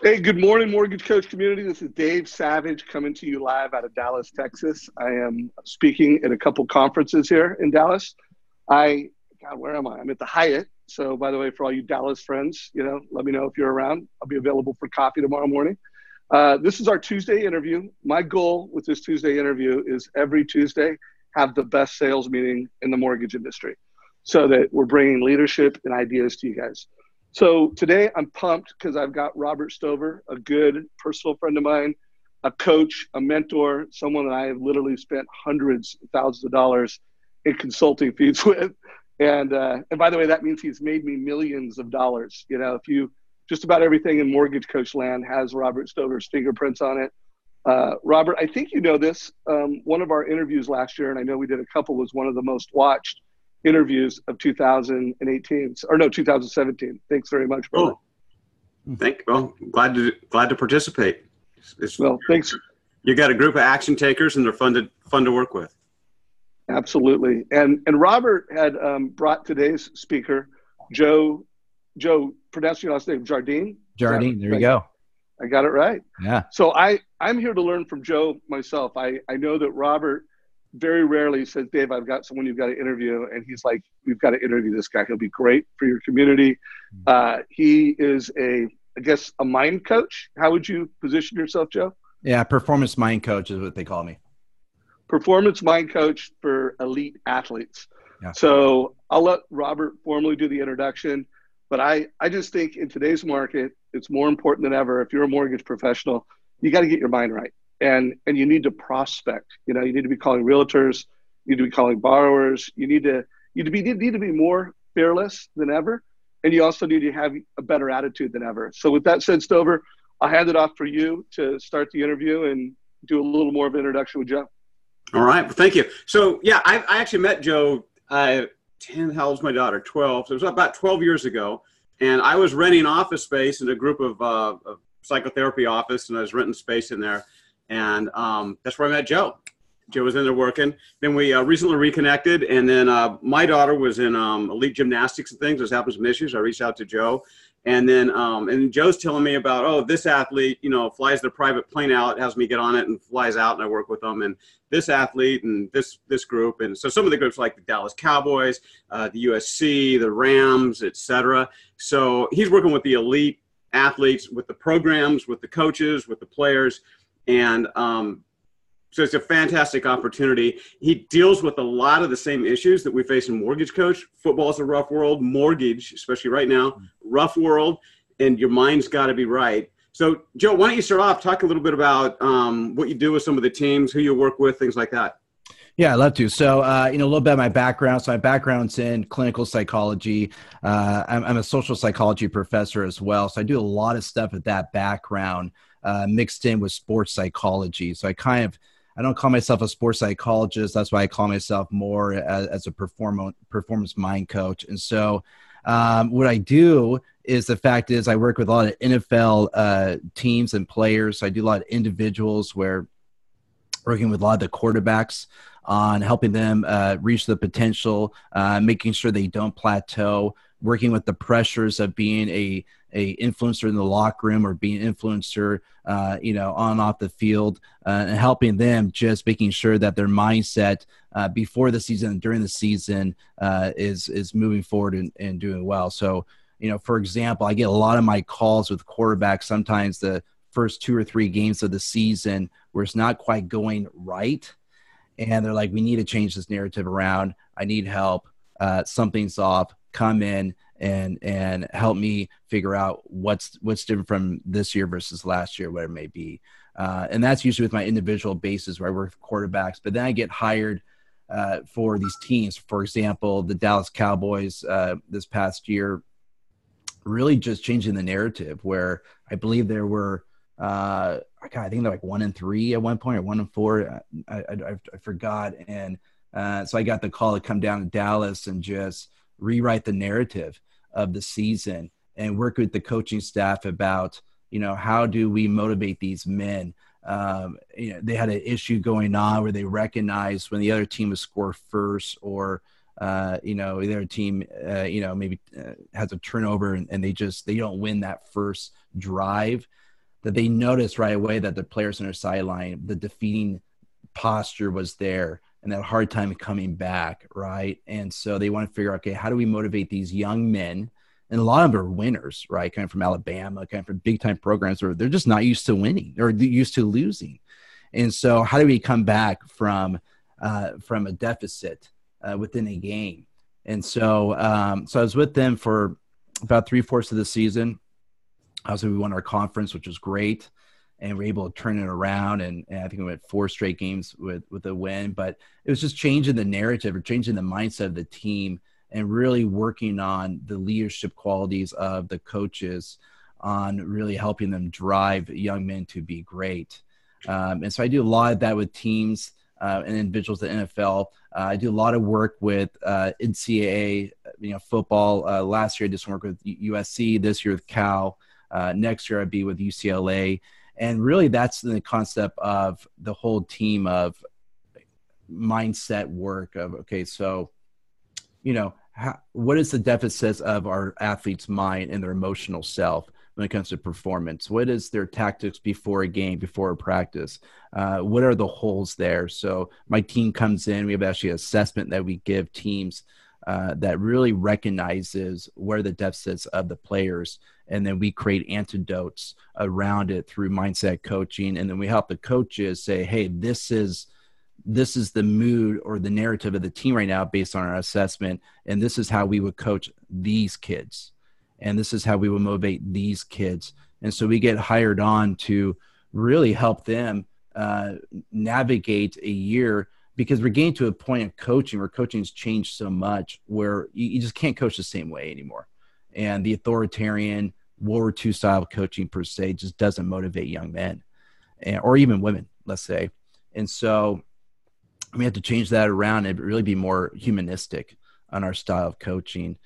Hey, good morning, Mortgage Coach community. This is Dave Savage coming to you live out of Dallas, Texas. I am speaking at a couple conferences here in Dallas. God, where am I? I'm at the Hyatt. So, by the way, for all you Dallas friends, let me know if you're around. I'll be available for coffee tomorrow morning. This is our Tuesday interview. My goal with this Tuesday interview is every Tuesday have the best sales meeting in the mortgage industry so that we're bringing leadership and ideas to you guys. So today I'm pumped because I've got Robert Stover, a good personal friend of mine, a coach, a mentor, someone that I have literally spent hundreds of thousands of dollars in consulting fees with. And by the way, that means he's made me millions of dollars. If you just about everything in mortgage coach land has Robert Stover's fingerprints on it. Robert, I think you know this. One of our interviews last year, and I know we did a couple, was one of the most watched interviews of 2017. Thanks very much, brother. Well, glad to participate. Well, thanks. You got a group of action takers, and they're fun to work with. Absolutely. And Robert had brought today's speaker, Joe, pronounce your last name, Jardine? Jardine, there you go. I got it right. Yeah. So I'm here to learn from Joe myself. I know that Robert very rarely says, Dave, I've got someone you've got to interview. And he's like, we've got to interview this guy. He'll be great for your community. He is a mind coach. How would you position yourself, Joe? Yeah, performance mind coach is what they call me. Performance mind coach for elite athletes. Yeah. So I'll let Robert formally do the introduction. But I just think in today's market, it's more important than ever. If you're a mortgage professional, you got to get your mind right. And you need to prospect. You need to be calling realtors. You need to be calling borrowers. You need to be more fearless than ever. And you also need to have a better attitude than ever. So with that said, Stover, I'll hand it off for you to start the interview and do a little more of an introduction with Joe. All right. Well, thank you. So, yeah, I actually met Joe, 10, how old's my daughter? 12. So it was about 12 years ago. And I was renting office space in a group of psychotherapy office, and I was renting space in there. And that's where I met Joe. Joe was in there working. Then we recently reconnected. And then my daughter was in elite gymnastics and things. I was having some issues. I reached out to Joe. And then Joe's telling me about, this athlete, flies their private plane out, has me get on it and flies out, and I work with them. And this athlete and this group. And so some of the groups like the Dallas Cowboys, the USC, the Rams, et cetera. So he's working with the elite athletes, with the programs, with the coaches, with the players. And so it's a fantastic opportunity. He deals with a lot of the same issues that we face in mortgage coach. Football is a rough world. Mortgage, especially right now, rough world. And your mind's got to be right. So, Joe, why don't you start off? Talk a little bit about what you do with some of the teams, who you work with, things like that. Yeah, I'd love to. So, a little bit of my background. So my background's in clinical psychology. I'm a social psychology professor as well. So I do a lot of stuff with that background mixed in with sports psychology. So I don't call myself a sports psychologist. That's why I call myself more as a performance mind coach. And so what I do is the fact is I work with a lot of NFL teams and players. So I do a lot of individuals where working with a lot of the quarterbacks on helping them reach the potential, making sure they don't plateau, working with the pressures of being a influencer in the locker room or being an influencer, on and off the field, and helping them just making sure that their mindset before the season and during the season is moving forward and doing well. So, for example, I get a lot of my calls with quarterbacks, sometimes the first 2 or 3 games of the season where it's not quite going right. And they're like, we need to change this narrative around. I need help. Something's off. Come in and help me figure out what's different from this year versus last year, whatever it may be. And that's usually with my individual basis where I work with quarterbacks. But then I get hired for these teams. For example, the Dallas Cowboys this past year, really just changing the narrative where I believe there were I think they're like 1-3 at one point or 1-4. I forgot. And so I got the call to come down to Dallas and just rewrite the narrative of the season and work with the coaching staff about, how do we motivate these men? They had an issue going on where they recognized when the other team would score first or, the other team, maybe has a turnover and they don't win that first drive. that they noticed right away that the players on their sideline, the defeating posture was there and that hard time coming back, right? And so they want to figure out, okay, how do we motivate these young men? And a lot of them are winners, right? Kind of from Alabama, kind of from big time programs where they're just not used to winning or used to losing. And so how do we come back from a deficit within a game? And so so I was with them for about 3/4 of the season. Also, we won our conference, which was great. And we were able to turn it around. And I think we went 4 straight games with a win. But it was just changing the narrative or changing the mindset of the team and really working on the leadership qualities of the coaches on really helping them drive young men to be great. And so I do a lot of that with teams and individuals at NFL. I do a lot of work with NCAA, football. Last year I did some work with USC. This year with Cal. Next year I'd be with UCLA. And really that's the concept of the whole team of mindset work of, okay, so, what is the deficits of our athletes' mind and their emotional self when it comes to performance? What is their tactics before a game, before a practice? What are the holes there? So my team comes in, we have actually an assessment that we give teams that really recognizes where the deficits of the players, and then we create antidotes around it through mindset coaching. And then we help the coaches say, hey, this is the mood or the narrative of the team right now based on our assessment. And this is how we would coach these kids. And this is how we would motivate these kids. And so we get hired on to really help them navigate a year, because we're getting to a point of coaching where coaching's changed so much where you just can't coach the same way anymore. And the authoritarian World War II style coaching per se just doesn't motivate young men or even women, let's say. And so we have to change that around and really be more humanistic on our style of coaching.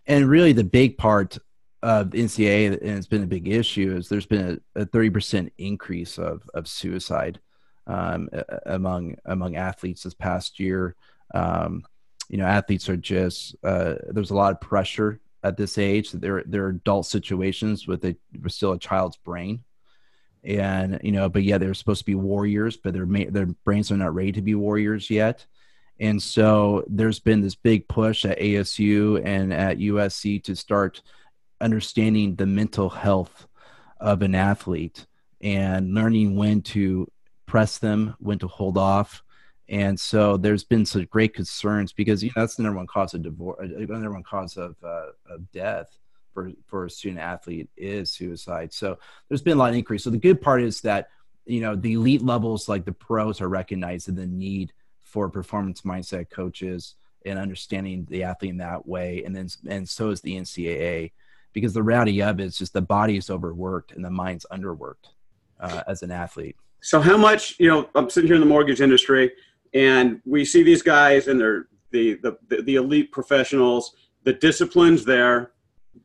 And really the big part of the NCAA, and it's been a big issue, is there's been a 30% increase of suicide among athletes this past year. Athletes are just there's a lot of pressure at this age. They're adult situations with still a child's brain, and but yeah, they're supposed to be warriors, but their brains are not ready to be warriors yet. And so there's been this big push at ASU and at USC to start understanding the mental health of an athlete and learning when to press them, when to hold off. And so there's been some great concerns because that's the number one cause of divorce, the number one cause of death for a student athlete is suicide. So there's been a lot of increase. So the good part is that the elite levels, like the pros, are recognizing the need for performance mindset coaches and understanding the athlete in that way. And so is the NCAA, because the reality of it is just the body is overworked and the mind's underworked as an athlete. So how much, I'm sitting here in the mortgage industry and we see these guys and they're the elite professionals, the discipline's there,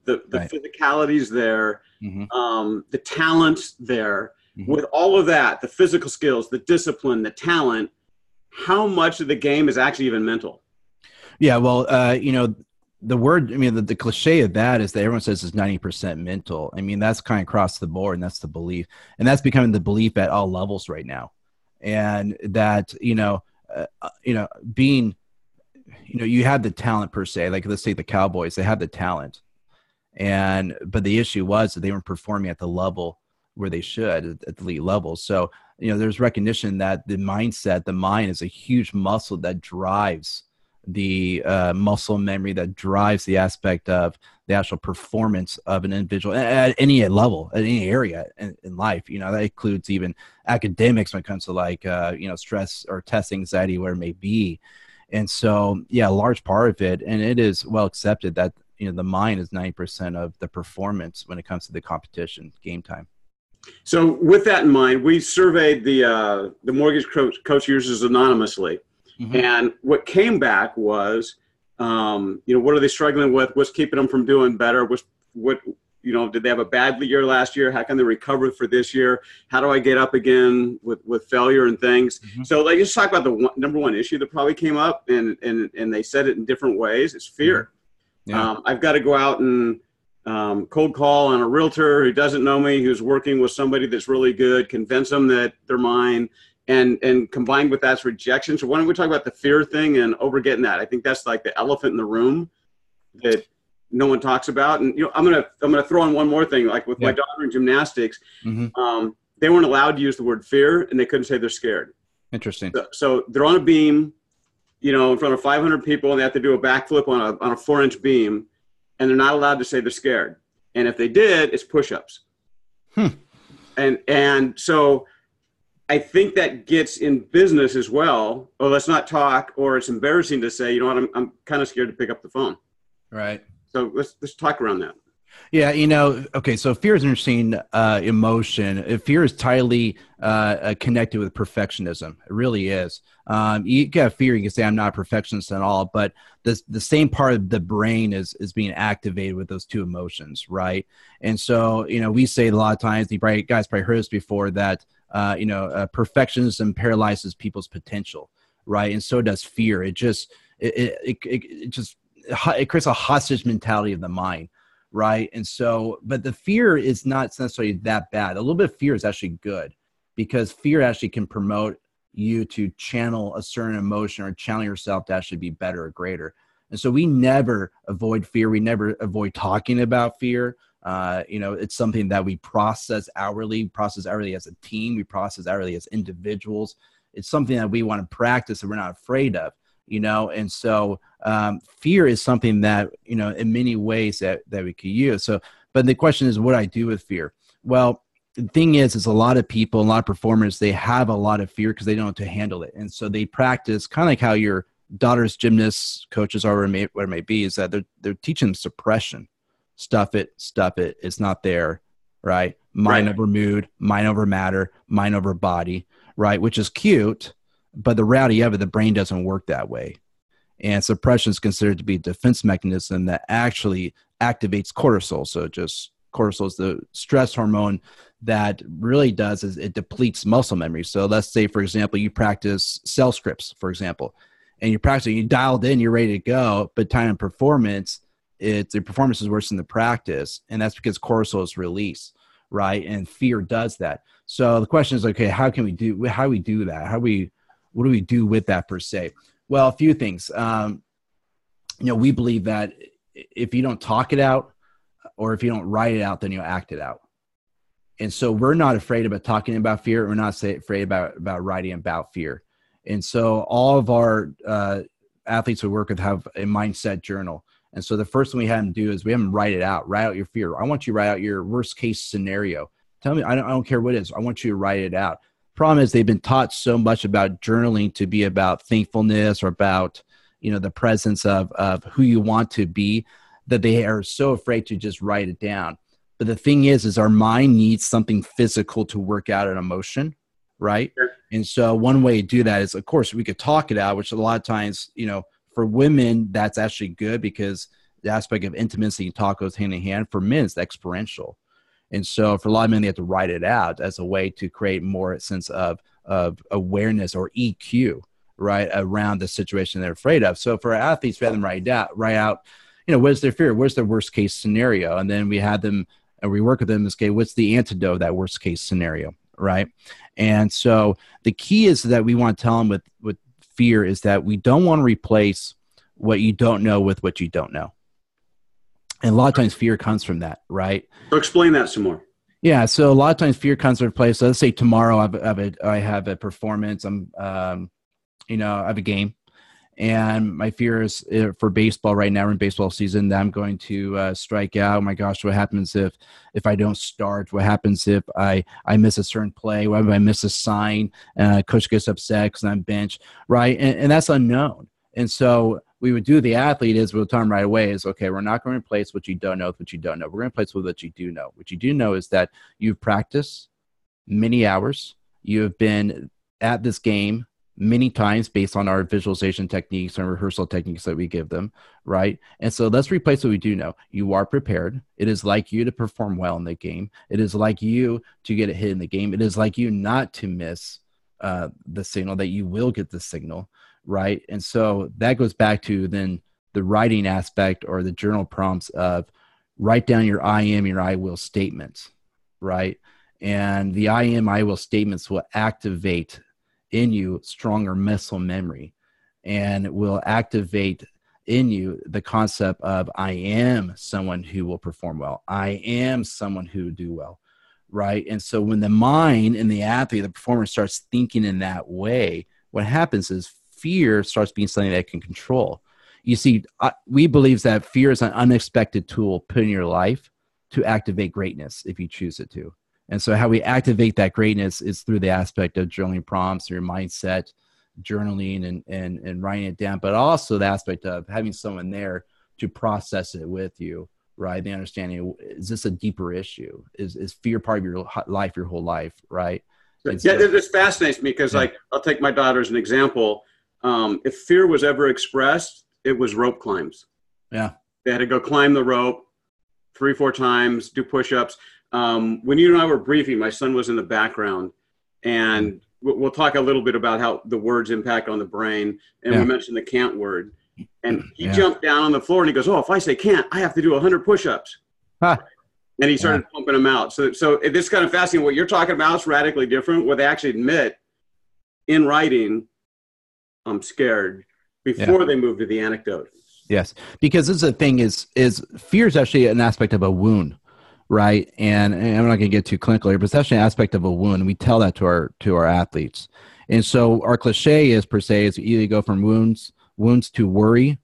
the Right. physicality's there, Mm-hmm. the talent's there. Mm-hmm. With all of that, the physical skills, the discipline, the talent, how much of the game is actually even mental? Yeah, well, the word, the cliche of that is that everyone says it's 90% mental. That's kind of across the board, and that's the belief. And that's becoming the belief at all levels right now. And that, being, you have the talent per se, like let's say the Cowboys, they have the talent. But the issue was that they weren't performing at the level where they should at the elite level. So, there's recognition that the mindset, the mind is a huge muscle that drives the muscle memory, that drives the aspect of the actual performance of an individual at any level, at any area in life. That includes even academics when it comes to stress or test anxiety, where it may be. And so, yeah, a large part of it, and it is well accepted that, the mind is 90% of the performance when it comes to the competition, game time. So with that in mind, we surveyed the mortgage coach users anonymously. Mm-hmm. And what came back was, what are they struggling with? What's keeping them from doing better? Did they have a bad year last year? How can they recover for this year? How do I get up again with failure and things? Mm-hmm. So they just talk about the number one issue that probably came up, and they said it in different ways. It's fear. Mm-hmm. Yeah. I've got to go out and cold call on a realtor who doesn't know me, who's working with somebody that's really good, convince them that they're mine, and combined with that's rejection. So why don't we talk about the fear thing and over getting that? I think that's like the elephant in the room that no one talks about. And I'm gonna throw in one more thing. Like with my daughter in gymnastics, they weren't allowed to use the word fear, and they couldn't say they're scared. Interesting. So they're on a beam, in front of 500 people, and they have to do a backflip on a 4-inch beam, and they're not allowed to say they're scared. And if they did, it's push-ups. And so I think that gets in business as well. Oh, let's not talk, or it's embarrassing to say, I'm kind of scared to pick up the phone. Right. So let's talk around that. Yeah, okay, so fear is an interesting emotion. Fear is tightly connected with perfectionism. It really is. You got fear, you can say I'm not a perfectionist at all, but the same part of the brain is being activated with those two emotions, right? And so, we say a lot of times, you guys probably heard this before, that, perfectionism paralyzes people's potential, right? And so does fear. It creates a hostage mentality of the mind. Right. And so, but the fear is not necessarily that bad. A little bit of fear is actually good, because fear actually can promote you to channel a certain emotion or channel yourself to actually be better or greater. And so we never avoid fear. We never avoid talking about fear. It's something that we process outwardly as a team. We process outwardly as individuals. It's something that we want to practice and we're not afraid of. And so fear is something that, in many ways that we could use. So, but the question is, what do I do with fear? Well, the thing is a lot of people, a lot of performers, they have a lot of fear because they don't know how to handle it. And so they practice kind of like how your daughter's gymnasts coaches are, what it may be, is that they're teaching them suppression. Stuff it. It's not there. Right. Mind over mood, mind over matter, mind over body. Right. Which is cute. But the reality of it, the brain doesn't work that way. And suppression is considered to be a defense mechanism that actually activates cortisol. So cortisol is the stress hormone that really does is it depletes muscle memory. So let's say, for example, you practice cell scripts, for example, and you're practicing, you dialed in, you're ready to go, but time and performance, the performance is worse than the practice. And that's because cortisol is released, right? And fear does that. So the question is, okay, how do we do that? What do we do with that per se? Well, a few things. We believe that if you don't talk it out or if you don't write it out, then you'll act it out. And so we're not afraid about talking about fear. We're not afraid about writing about fear. And so all of our athletes we work with have a mindset journal. And so the first thing we have them do is we have them write it out. Write out your fear. I want you to write out your worst case scenario. Tell me, I don't care what it is. I want you to write it out. Problem is they've been taught so much about journaling to be about thankfulness or about, the presence of who you want to be, that they are so afraid to just write it down. But the thing is our mind needs something physical to work out an emotion, right? Sure. And so one way to do that is, of course, we could talk it out, which a lot of times, for women, that's actually good because the aspect of intimacy and talk goes hand in hand. For men, it's experiential. And so for a lot of men, they have to write it out as a way to create more sense of awareness or EQ, right, around the situation they're afraid of. So for athletes, we have them write out, what is their fear? What's their worst case scenario? And then we have them, and we work with them, okay, what's the antidote of that worst case scenario, right? And so the key is that we want to tell them with fear is that we don't want to replace what you don't know with what you don't know. And a lot of times fear comes from that, right? So explain that some more. Yeah. So a lot of times fear comes from a place. So let's say tomorrow I have a performance. I have a game, and my fear is for baseball right now. We're in baseball season that I'm going to strike out. Oh my gosh, what happens if I don't start? What happens if I miss a certain play? What if I miss a sign? Coach gets upset because I'm benched, right? And that's unknown. And so we would do the athlete is we'll tell them right away is, okay, we're not going to replace what you don't know with what you don't know. We're going to replace with what you do know. What you do know is that you've practiced many hours. You have been at this game many times based on our visualization techniques and rehearsal techniques that we give them, right? And so let's replace what we do know. You are prepared. It is like you to perform well in the game. It is like you to get a hit in the game. It is like you not to miss the signal, that you will get the signal, right? And so that goes back to then the writing aspect or the journal prompts of write down your I am, your I will statements, right? And the I am, I will statements will activate in you stronger muscle memory, and it will activate in you the concept of I am someone who will perform well. I am someone who will do well, right? And so when the mind and the athlete, the performer starts thinking in that way, what happens is fear starts being something that can control. You see, we believe that fear is an unexpected tool put in your life to activate greatness if you choose it to. And so how we activate that greatness is through the aspect of journaling prompts, your mindset, journaling and writing it down, but also the aspect of having someone there to process it with you, right? The understanding, is this a deeper issue? Is fear part of your life, your whole life, right? Yeah, this fascinates me because, like, I'll take my daughter as an example. If fear was ever expressed, it was rope climbs. Yeah. They had to go climb the rope 3-4 times, do push-ups. When you and I were briefing, my son was in the background, and we'll talk a little bit about how the words impact on the brain. And we mentioned the can't word. And he jumped down on the floor and he goes, oh, if I say can't, I have to do 100 push-ups. Huh. And he started pumping them out. So this is kind of fascinating. What you're talking about is radically different. What they actually admit in writing, I'm scared, before they move to the anecdote. Yes, because this is the thing is fear is actually an aspect of a wound, right? And I'm not going to get too clinical here, but it's actually an aspect of a wound. And we tell that to our athletes. And so our cliche is, per se, is either go from wounds to worry,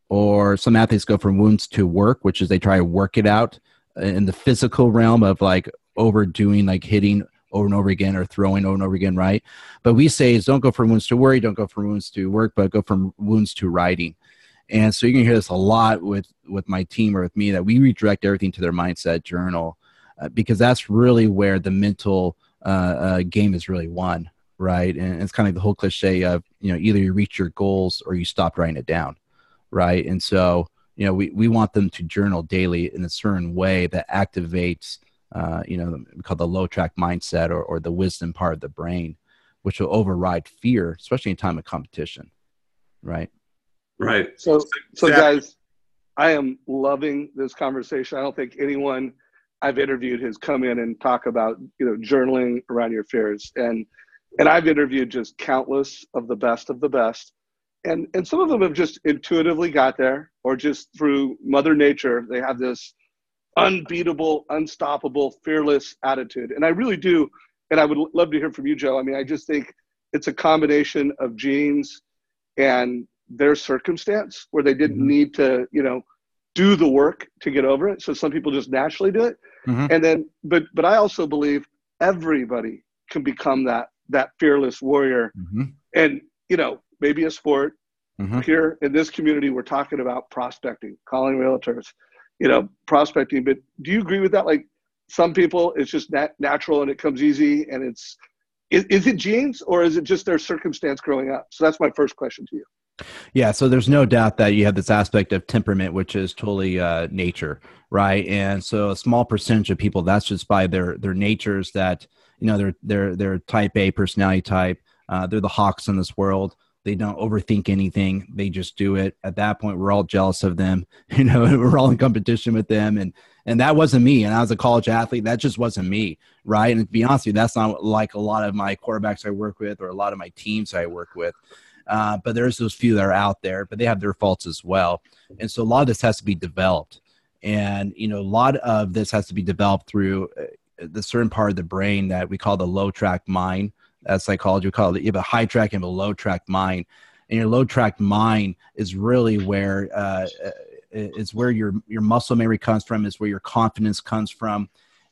or some athletes go from wounds to work, which is they try to work it out in the physical realm of like overdoing, like hitting over and over again or throwing over and over again, right? But we say is don't go from wounds to worry, don't go from wounds to work, but go from wounds to writing. And so you can hear this a lot with my team or with me, that we redirect everything to their mindset journal, because that's really where the mental game is really won, right? And it's kind of the whole cliche of, either you reach your goals or you stop writing it down, right? And so, we want them to journal daily in a certain way that activates, we call the low track mindset or the wisdom part of the brain, which will override fear, especially in time of competition, right? Right. So guys, I am loving this conversation. I don't think anyone I've interviewed has come in and talk about, journaling around your fears. And I've interviewed just countless of the best. And some of them have just intuitively got there, or just through Mother Nature, they have this unbeatable, unstoppable, fearless attitude. And I really do. And I would love to hear from you, Joe. I mean, I just think it's a combination of genes and their circumstance where they didn't need to, do the work to get over it. So some people just naturally do it. And then, but I also believe everybody can become that fearless warrior. And, maybe a sport. Here in this community, we're talking about prospecting, calling realtors, prospecting. But do you agree with that? Like, some people, it's just natural and it comes easy, and is it genes, or is it just their circumstance growing up? So that's my first question to you. Yeah, so there's no doubt that you have this aspect of temperament, which is totally nature, right? And so a small percentage of people, that's just by their natures, that they're type A personality type. They're the hawks in this world. They don't overthink anything. They just do it. At that point, we're all jealous of them. We're all in competition with them. And that wasn't me. And I was a college athlete. That just wasn't me, right? And to be honest with you, that's not like a lot of my quarterbacks I work with or a lot of my teams I work with. But there's those few that are out there, but they have their faults as well. And so a lot of this has to be developed. And, a lot of this has to be developed through the certain part of the brain that we call the low track mind. As psychology, we call it, you have a high track and a low track mind. And your low track mind is really where your muscle memory comes from, is where your confidence comes from.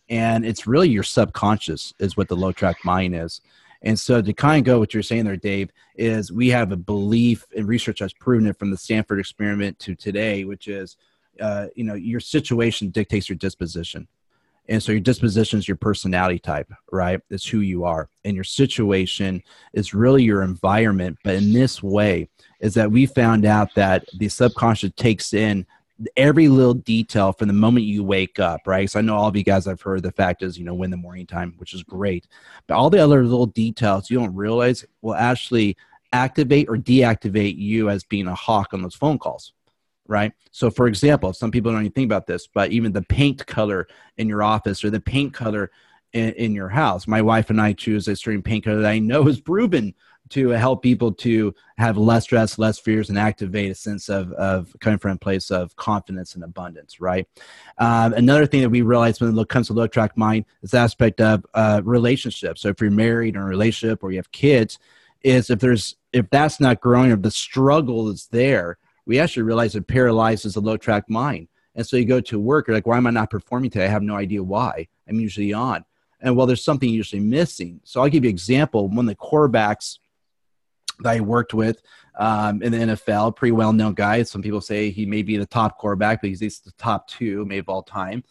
And it's really your subconscious is what the low track mind is. And so to kind of go what you're saying there, Dave, is we have a belief, and research has proven it from the Stanford experiment to today, which is, your situation dictates your disposition. And so your disposition is your personality type, right? It's who you are. And your situation is really your environment. But in this way is that we found out that the subconscious takes in every little detail from the moment you wake up, right? So I know all of you guys have heard the fact is, when the morning time, which is great. But all the other little details you don't realize will actually activate or deactivate you as being a hawk on those phone calls. right? So for example, some people don't even think about this, but even the paint color in your office or the paint color in your house. My wife and I choose a certain paint color that I know is proven to help people to have less stress, less fears, and activate a sense of coming from a place of confidence and abundance, right? Another thing that we realize when it comes to low track mind is the aspect of relationships. So if you're married or in a relationship or you have kids, is if that's not growing or the struggle is there, we actually realize it paralyzes the low track mind. And so you go to work, you're like, why am I not performing today? I have no idea why. I'm usually on. And well, there's something usually missing. So I'll give you an example. One of the quarterbacks that I worked with in the NFL, pretty well-known guy. Some people say he may be the top quarterback, but he's the top two, maybe of all time,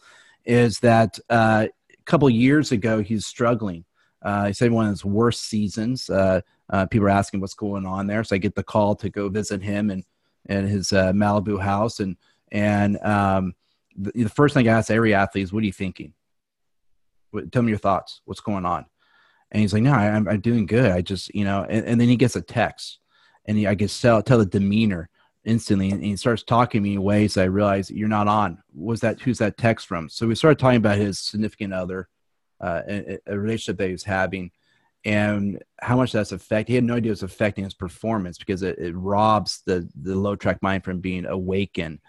is that a couple of years ago, he's struggling. He said one of his worst seasons. People are asking what's going on there. So I get the call to go visit him and his Malibu house. And the first thing I ask every athlete is, what are you thinking? Tell me your thoughts. What's going on? And he's like, no, I'm doing good. I just, and then he gets a text and I can tell the demeanor instantly. And he starts talking to me in ways that I realize you're not on. Who's that text from? So we started talking about his significant other, a relationship that he was having and how much that's affecting. He had no idea it was affecting his performance because it robs the low track mind from being awakened.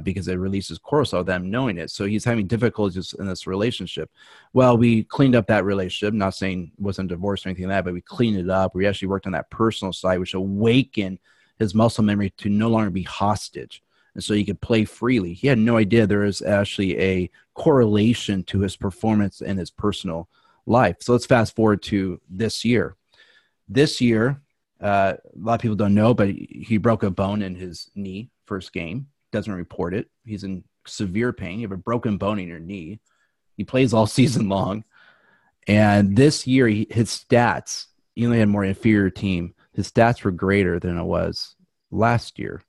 Because it releases cortisol without him knowing it. So he's having difficulties in this relationship. Well, we cleaned up that relationship, not saying it wasn't divorced or anything like that, but we cleaned it up. We actually worked on that personal side, which awakened his muscle memory to no longer be hostage. And so he could play freely. He had no idea there is actually a correlation to his performance in his personal life. So let's fast forward to this year. This year, a lot of people don't know, but he broke a bone in his knee first game. Doesn't report it. He's in severe pain. You have a broken bone in your knee. He plays all season long. And this year, his stats, he only had a more inferior team. His stats were greater than it was last year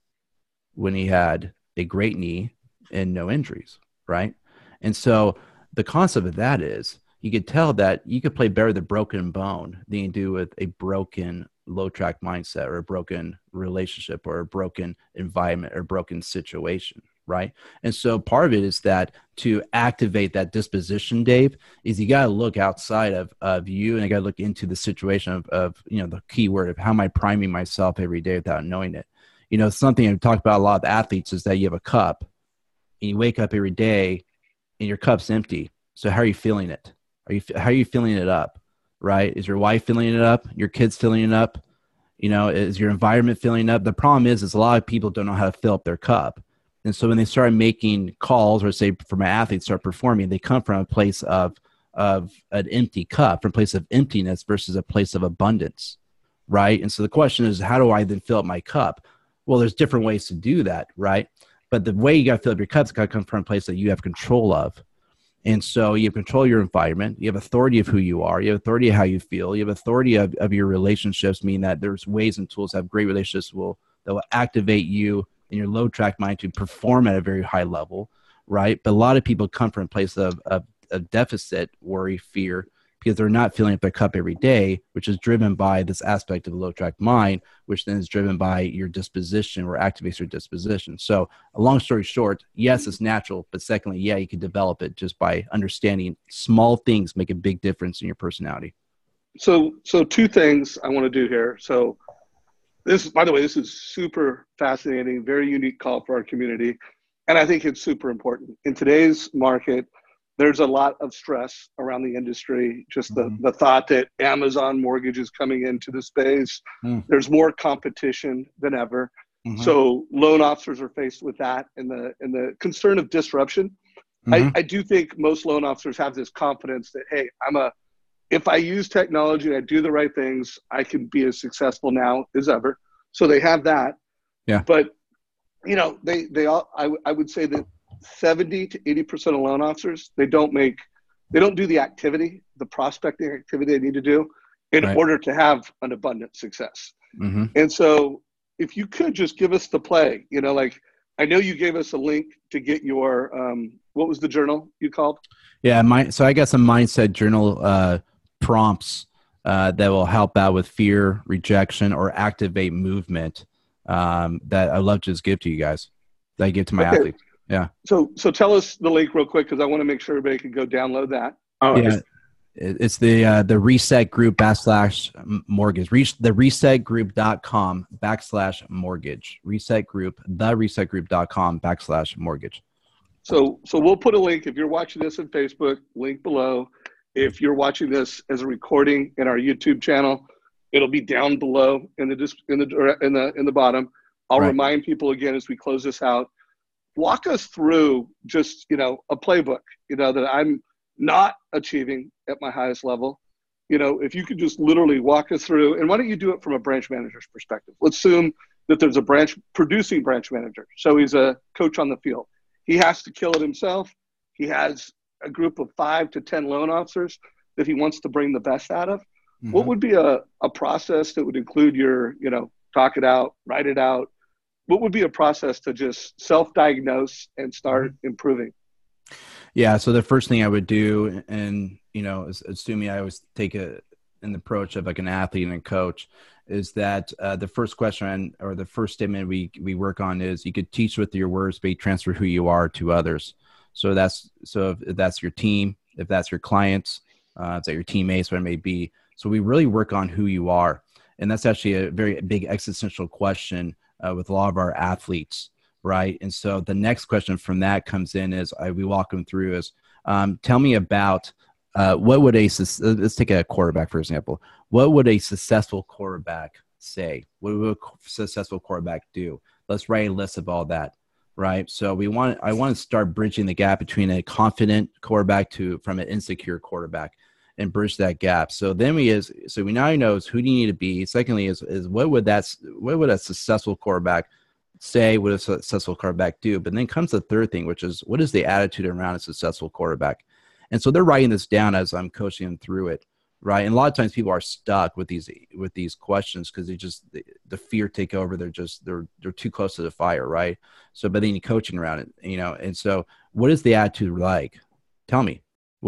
when he had a great knee and no injuries, right? And so the concept of that is you could tell that you could play better with a broken bone than you do with a broken low track mindset or a broken relationship or a broken environment or a broken situation, right? And so part of it is that to activate that disposition, Dave, is you got to look outside of you and you got to look into the situation of the key word of how am I priming myself every day without knowing it. Something I've talked about a lot with athletes is that you have a cup and you wake up every day and your cup's empty. So how are you feeling it? How are you filling it up? Right? Is your wife filling it up? Your kids filling it up? Is your environment filling it up? The problem is a lot of people don't know how to fill up their cup. And so when they start making calls or say for my athletes start performing, they come from a place of an empty cup, from a place of emptiness versus a place of abundance. Right? And so the question is, how do I then fill up my cup? Well, there's different ways to do that, right? But the way you got to fill up your cup's got to come from a place that you have control of. And so you have control of your environment. You have authority of who you are. You have authority of how you feel. You have authority of your relationships, meaning that there's ways and tools to have great relationships that will activate you in your low track mind to perform at a very high level, right? But a lot of people come from a place of deficit, worry, fear, because they're not filling up their cup every day, which is driven by this aspect of the low track mind, which then is driven by your disposition or activates your disposition. So a long story short, yes, it's natural, but secondly, yeah, you can develop it just by understanding small things make a big difference in your personality. So two things I want to do here. So this, by the way, this is super fascinating, very unique call for our community. And I think it's super important. In today's market, there's a lot of stress around the industry. Just the thought that Amazon mortgage is coming into the space. There's more competition than ever. So loan officers are faced with that and the concern of disruption. I do think most loan officers have this confidence that, hey, if I use technology and I do the right things, I can be as successful now as ever. So they have that. Yeah. But I would say that 70 to 80% of loan officers, they don't do the activity, the prospecting activity they need to do in order to have an abundant success. And so if you could just give us the play, I know you gave us a link to get your, what was the journal you called? Yeah. So I got some mindset journal prompts that will help out with fear, rejection, or activate movement that I'd love to just give to you guys. that I give to my Okay. athletes. Yeah. So tell us the link real quick, because I want to make sure everybody can go download that. Oh, Yeah. It's the Reset Group /mortgage. The resetgroup.com/mortgage. Reset Group, the resetgroup.com/mortgage. So we'll put a link if you're watching this on Facebook, link below. If you're watching this as a recording in our YouTube channel, it'll be down below in the bottom. I'll remind people again as we close this out. Walk us through just, a playbook, that I'm not achieving at my highest level. If you could just literally walk us through, and why don't you do it from a branch manager's perspective? Let's assume that there's a producing branch manager. So he's a coach on the field. He has to kill it himself. He has a group of 5 to 10 loan officers that he wants to bring the best out of. Mm-hmm. What would be a process that would include your, talk it out, write it out? What would be a process to just self-diagnose and start improving? Yeah. So the first thing I would do, and, assuming I always take an approach of like an athlete and a coach, is that the first question or the first statement we work on is, you could teach with your words, but you transfer who you are to others. So if that's your team, if that's your clients, if that's your teammates, what it may be. So we really work on who you are. And that's actually a very big existential question with a lot of our athletes, right? And so the next question from that comes in is, we walk them through is, tell me about what would let's take a quarterback, for example. What would a successful quarterback say? What would a successful quarterback do? Let's write a list of all that, right? So I want to start bridging the gap between a confident quarterback from an insecure quarterback, and bridge that gap. So then we now know who do you need to be. Secondly is what would a successful quarterback say? What would a successful quarterback do? But then comes the third thing, which is, what is the attitude around a successful quarterback? And so they're writing this down as I'm coaching them through it, right? And a lot of times people are stuck with these questions because the fear take over. They're too close to the fire, right? So, but then you're coaching around it, and so what is the attitude like? Tell me.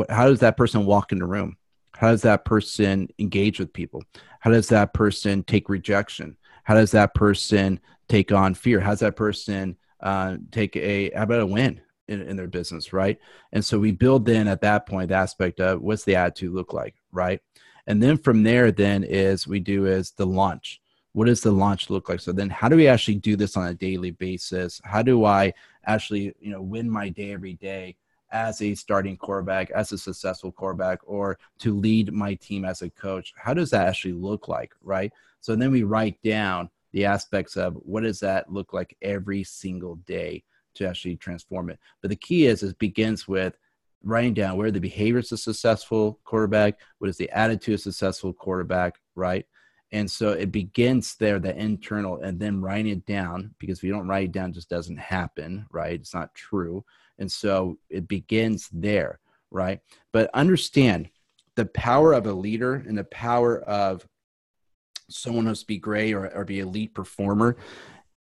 How does that person walk in the room? How does that person engage with people? How does that person take rejection? How does that person take on fear? How does that person how about a win in their business, right? And so we build in at that point the aspect of what's the attitude look like, right? And then from there is the launch. What does the launch look like? So then how do we actually do this on a daily basis? How do I actually, win my day every day as a starting quarterback, as a successful quarterback, or to lead my team as a coach? How does that actually look like, right? So then we write down the aspects of what does that look like every single day to actually transform it. But the key is it begins with writing down where the behaviors of a successful quarterback, what is the attitude of a successful quarterback, right? And so it begins there, the internal, and then writing it down, because if you don't write it down, it just doesn't happen, right? It's not true. And so it begins there, right? But understand the power of a leader and the power of someone who's be great or be elite performer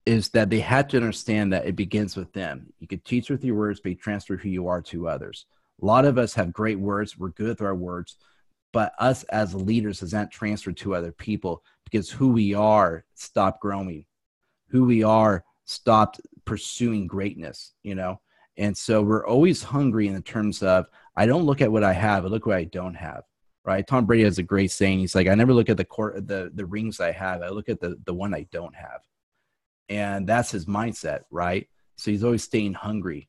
is that they have to understand that it begins with them. You could teach with your words, but you transfer who you are to others. A lot of us have great words. We're good with our words, but us as leaders does not transfer to other people because who we are stopped growing. Who we are stopped pursuing greatness, And so we're always hungry in the terms of, I don't look at what I have, I look what I don't have, right? Tom Brady has a great saying. He's like, I never look at the rings I have. I look at the one I don't have. And that's his mindset, right? So he's always staying hungry,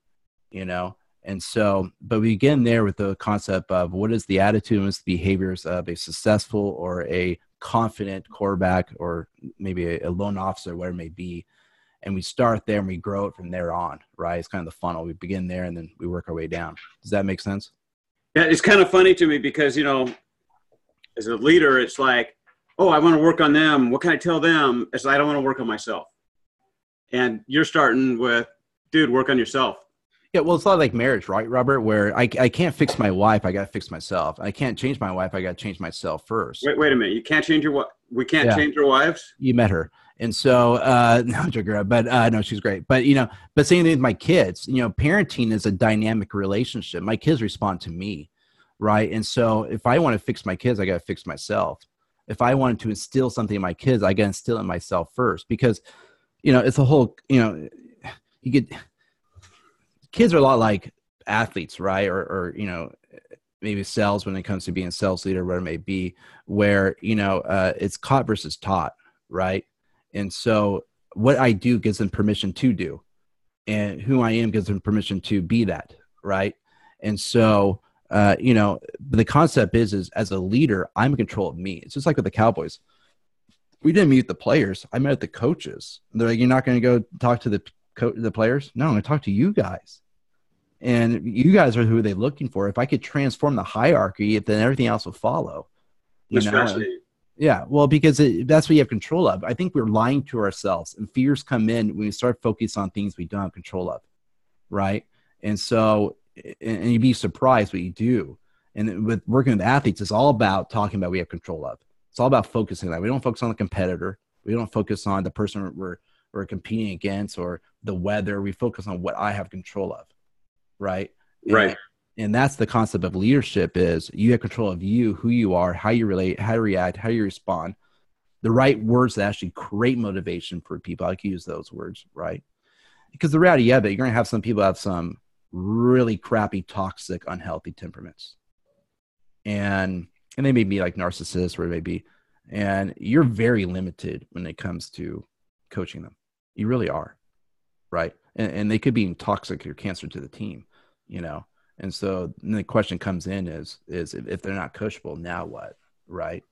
And so, but we begin there with the concept of what is the attitude and what's the behaviors of a successful or a confident quarterback, or maybe a loan officer, whatever it may be. And we start there and we grow it from there on, right? It's kind of the funnel. We begin there and then we work our way down. Does that make sense? Yeah, it's kind of funny to me because, as a leader, it's like, oh, I want to work on them. What can I tell them? It's like, I don't want to work on myself. And you're starting with, dude, work on yourself. Yeah, well, it's a lot like marriage, right, Robert? Where I can't fix my wife, I got to fix myself. I can't change my wife, I got to change myself first. Wait a minute. You can't change your wife? We can't change our wives? You met her. And so, no, joking, but no, she's great. But, but same thing with my kids. Parenting is a dynamic relationship. My kids respond to me, right? And so if I want to fix my kids, I got to fix myself. If I wanted to instill something in my kids, I got to instill it in myself first because, it's a whole, you get kids are a lot like athletes, right? Or maybe sales when it comes to being a sales leader, whatever it may be, where, it's caught versus taught, right? And so what I do gives them permission to do, and who I am gives them permission to be that, right? And so, the concept is as a leader, I'm in control of me. It's just like with the Cowboys. We didn't meet the players. I met the coaches. They're like, you're not going to go talk to the players? No, I'm going to talk to you guys. And you guys are who they're looking for. If I could transform the hierarchy, then everything else will follow. Yeah, well, because that's what you have control of. I think we're lying to ourselves, and fears come in when we start focusing on things we don't have control of, right? And so, and you'd be surprised what you do. And with working with athletes, it's all about talking about what we have control of. It's all about focusing on that. We don't focus on the competitor. We don't focus on the person we're competing against or the weather. We focus on what I have control of, right? Right. And that's the concept of leadership is you have control of you, who you are, how you relate, how you react, how you respond, the right words that actually create motivation for people. I can use those words, right? Because the reality of it, you're going to have some people have some really crappy, toxic, unhealthy temperaments. And they may be like narcissists or it may be, and you're very limited when it comes to coaching them. You really are, right? And they could be toxic or cancer to the team, And so the question comes in is if they're not coachable, now what, right?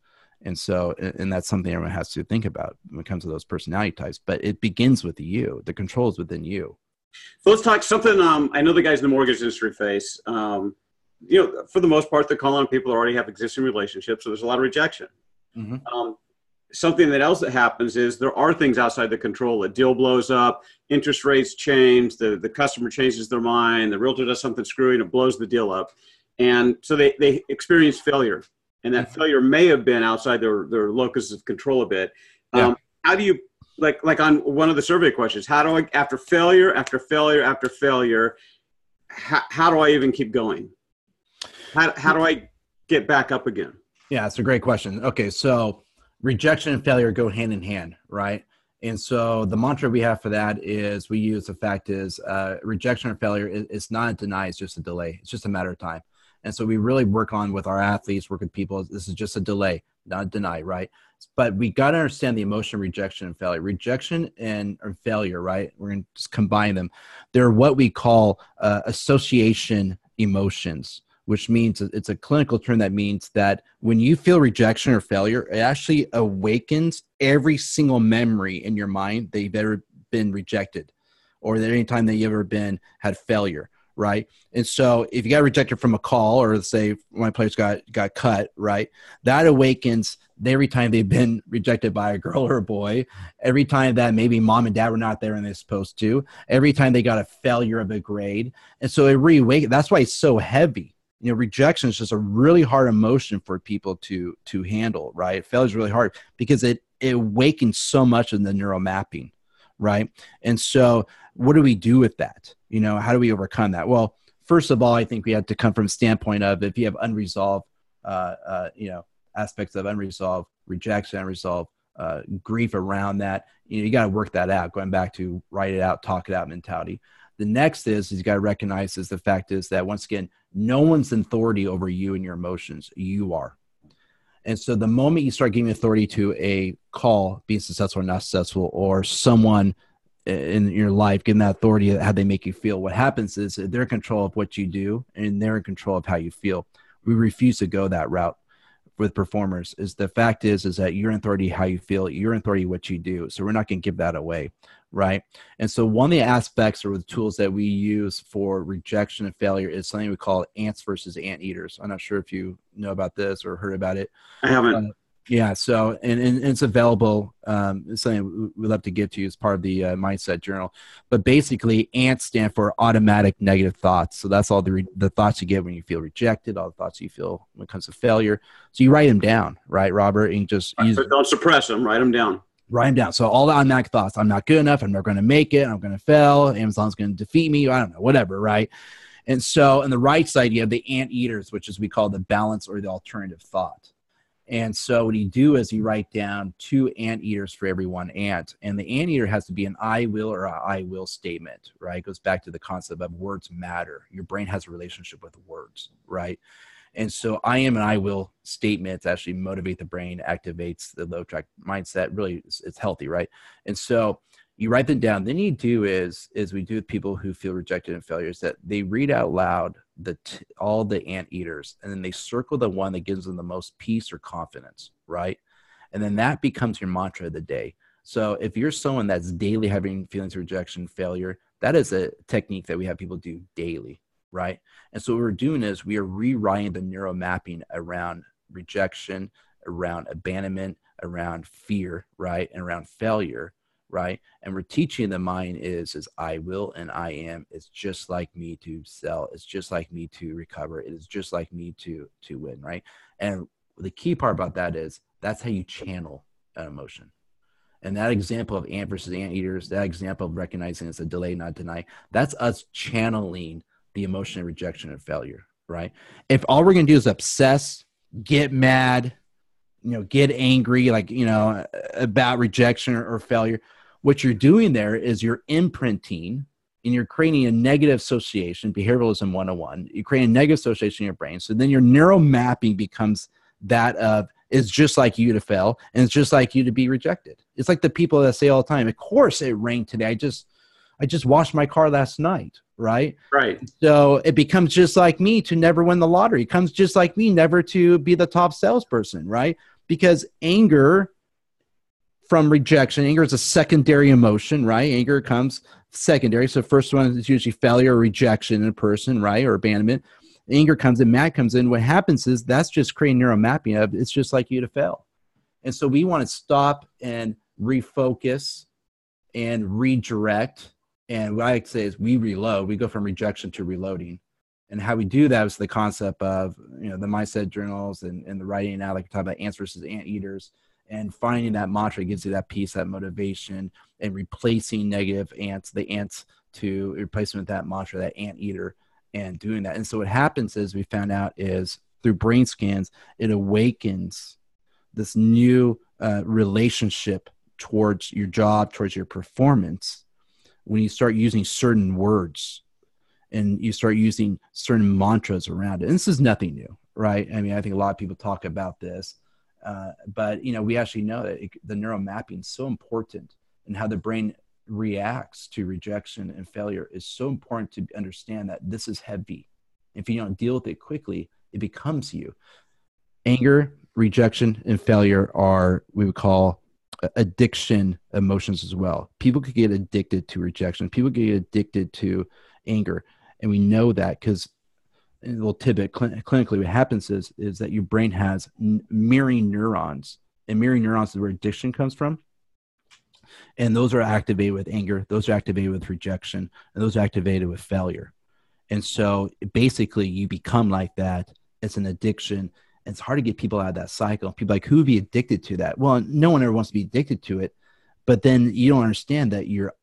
And so, and that's something everyone has to think about when it comes to those personality types. But it begins with you. The control is within you. So let's talk something. I know the guys in the mortgage industry face. For the most part, they're calling on people that already have existing relationships. So there's a lot of rejection. Mm-hmm. Something else that happens is there are things outside the control. A deal blows up, interest rates change, the customer changes their mind, the realtor does something screwy and it blows the deal up. And so they experience failure. And that failure may have been outside their locus of control a bit. How do you, like on one of the survey questions, how do I, after failure, after failure, after failure, how do I even keep going? How do I get back up again? Yeah, it's a great question. Okay, so rejection and failure go hand in hand, right? And so the mantra we have for that is we use the fact is rejection or failure is not a deny, it's just a delay. It's just a matter of time. And so we really work on with our athletes, work with people. This is just a delay, not a deny, right? But we got to understand the emotion of rejection and failure. Rejection or failure, right? We're going to just combine them. They're what we call association emotions, which means it's a clinical term that means that when you feel rejection or failure, it actually awakens every single memory in your mind that you've ever been rejected or that any time that you've ever had failure, right? And so if you got rejected from a call or let's say my players got cut, right? That awakens every time they've been rejected by a girl or a boy, every time that maybe mom and dad were not there and they're supposed to, every time they got a failure of a grade. And so it reawakens. That's why it's so heavy. Rejection is just a really hard emotion for people to handle, right? Failure is really hard because it awakens so much in the neural mapping, right? And so what do we do with that? How do we overcome that? Well, first of all, I think we have to come from a standpoint of if you have unresolved, aspects of unresolved rejection, unresolved grief around that, you got to work that out, going back to write it out, talk it out mentality. The next is you got to recognize is the fact is that once again, no one's in authority over you and your emotions. You are. And so the moment you start giving authority to a call, being successful or not successful, or someone in your life, getting that authority, how they make you feel, what happens is they're in control of what you do and they're in control of how you feel. We refuse to go that route with performers. Is the fact is that you're in authority how you feel, you're in authority what you do. So we're not going to give that away. Right. And so one of the aspects or the tools that we use for rejection and failure is something we call ants versus anteaters. I'm not sure if you know about this or heard about it. I haven't. Yeah. So, and it's available. It's something we'd love to give to you as part of the Mindset Journal. But basically, ants stand for automatic negative thoughts. So that's all the thoughts you get when you feel rejected, all the thoughts you feel when it comes to failure. So you write them down, right, Robert? And just don't suppress them. Write them down. Write them down. So all the automatic thoughts, I'm not good enough. I'm not going to make it. I'm going to fail. Amazon's going to defeat me. I don't know, whatever. Right. And so on the right side, you have the anteaters, which is we call the balance or the alternative thought. And so what you do is you write down 2 anteaters for every 1 ant. And the anteater has to be an I will or a I will statement, right? It goes back to the concept of words matter. Your brain has a relationship with words, right? And so I am and I will statements actually motivate the brain, activates the low track mindset. Really, it's healthy, right? And so you write them down. Then you do is we do with people who feel rejected and failures, that they read out loud all the anteaters, and then they circle the one that gives them the most peace or confidence, right? And then that becomes your mantra of the day. So if you're someone that's daily having feelings of rejection, failure, that is a technique that we have people do daily, right? And so what we're doing is we are rewriting the neural mapping around rejection, around abandonment, around fear, right? And around failure, right? And we're teaching the mind is I will and I am. It's just like me to sell. It's just like me to recover. It is just like me to win, right? And the key part about that is that's how you channel an emotion. And that example of ant versus anteaters, that example of recognizing it's a delay, not deny, that's us channeling the emotion of rejection and failure, right? If all we're going to do is obsess, get mad, get angry, like, about rejection or failure, what you're doing there is you're imprinting and you're creating a negative association, behavioralism 101. You create a negative association in your brain. So then your neural mapping becomes that of, it's just like you to fail, and it's just like you to be rejected. It's like the people that say all the time, of course it rained today. I just washed my car last night, right? Right. So it becomes just like me to never win the lottery. It comes just like me never to be the top salesperson, right? Because anger from rejection, anger is a secondary emotion, right? Anger comes secondary. So first one is usually failure or rejection in a person, right? Or abandonment. Anger comes in, mad comes in. What happens is that's just creating neural mapping of it's just like you to fail. And so we want to stop and refocus and redirect. And what I like to say is we reload. We go from rejection to reloading. And how we do that is the concept of, the mindset journals and the writing out, like you're talking about ants versus anteaters, and finding that mantra gives you that peace, that motivation, and replacing negative ants, the ants, to replace them with that mantra, that anteater, and doing that. And so what happens is we found out is through brain scans, it awakens this new relationship towards your job, towards your performance, when you start using certain words and you start using certain mantras around it. And this is nothing new, right? I mean, I think a lot of people talk about this, but we actually know that the neural mapping is so important, and how the brain reacts to rejection and failure is so important to understand that this is heavy. If you don't deal with it quickly, it becomes you. Anger, rejection, and failure are, we would call, addiction emotions as well. People could get addicted to rejection. People could get addicted to anger. And we know that because, a little tidbit, clinically what happens is that your brain has mirroring neurons. And mirroring neurons is where addiction comes from. And those are activated with anger. Those are activated with rejection. And those are activated with failure. And so basically you become like that. It's an addiction. And it's hard to get people out of that cycle. People are like, who would be addicted to that? Well, no one ever wants to be addicted to it. But then you don't understand that you're,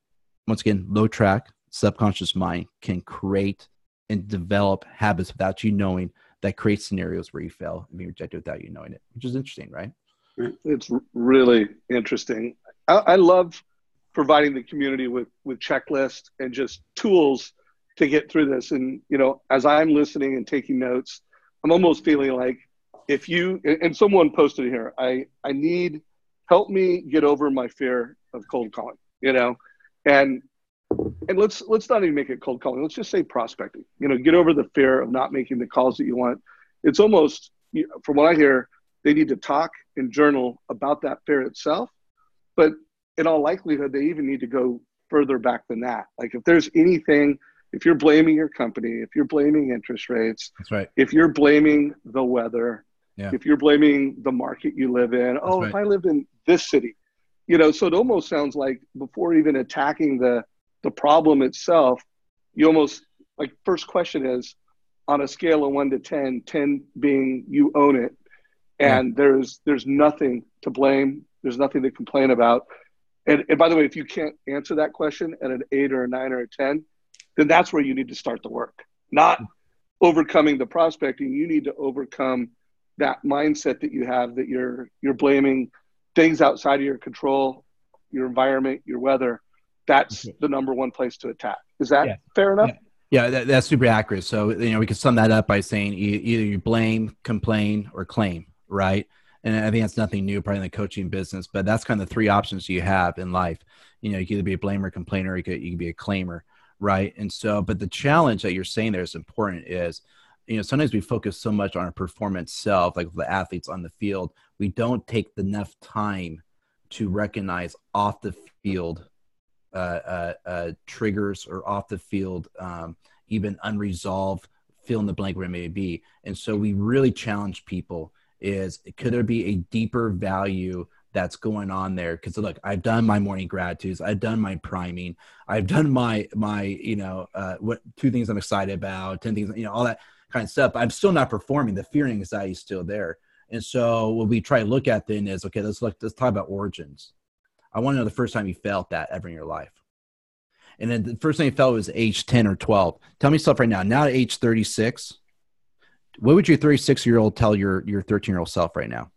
once again, low track, subconscious mind can create and develop habits without you knowing, that create scenarios where you fail and be rejected without you knowing it, which is interesting, right? It's really interesting. I love providing the community with checklists and just tools to get through this. And, as I'm listening and taking notes, I'm almost feeling like if you, and someone posted it here, I need, help me get over my fear of cold calling, and let's not even make it cold calling. Let's just say prospecting, get over the fear of not making the calls that you want. It's almost, from what I hear, they need to talk and journal about that fear itself. But in all likelihood, they even need to go further back than that. Like if there's anything, if you're blaming your company, if you're blaming interest rates, that's right. If you're blaming the weather, yeah. If you're blaming the market you live in, that's right. If I lived in this city, so it almost sounds like before even attacking the problem itself, you almost, like, first question is on a scale of 1 to 10, 10 being you own it. And there's nothing to blame. There's nothing to complain about. And by the way, if you can't answer that question at an 8 or a 9 or a 10, then that's where you need to start the work. Not overcoming the prospecting. You need to overcome that mindset that you have, that you're blaming things outside of your control, your environment, your weather, that's the number one place to attack. Is that fair enough? Yeah, that's super accurate. So, we can sum that up by saying either you blame, complain, or claim, right? And I think that's nothing new, probably in the coaching business, but that's kind of the three options you have in life. You can either be a blamer, complainer, or you can be a claimer, right? And so, but the challenge that you're saying there is important is, sometimes we focus so much on our performance self, like the athletes on the field, we don't take enough time to recognize off the field triggers, or off the field, even unresolved, fill in the blank where it may be. And so we really challenge people is, could there be a deeper value that's going on there? Because look, I've done my morning gratitudes, I've done my priming, I've done my what 2 things I'm excited about, 10 things, all that kind of stuff. I'm still not performing. The fear and anxiety is still there. And so what we try to look at then is, okay, let's talk about origins. I want to know the first time you felt that ever in your life. And then the first time you felt was age 10 or 12. Tell me yourself right now. Now at age 36, what would your 36-year-old tell your 13-year-old self right now?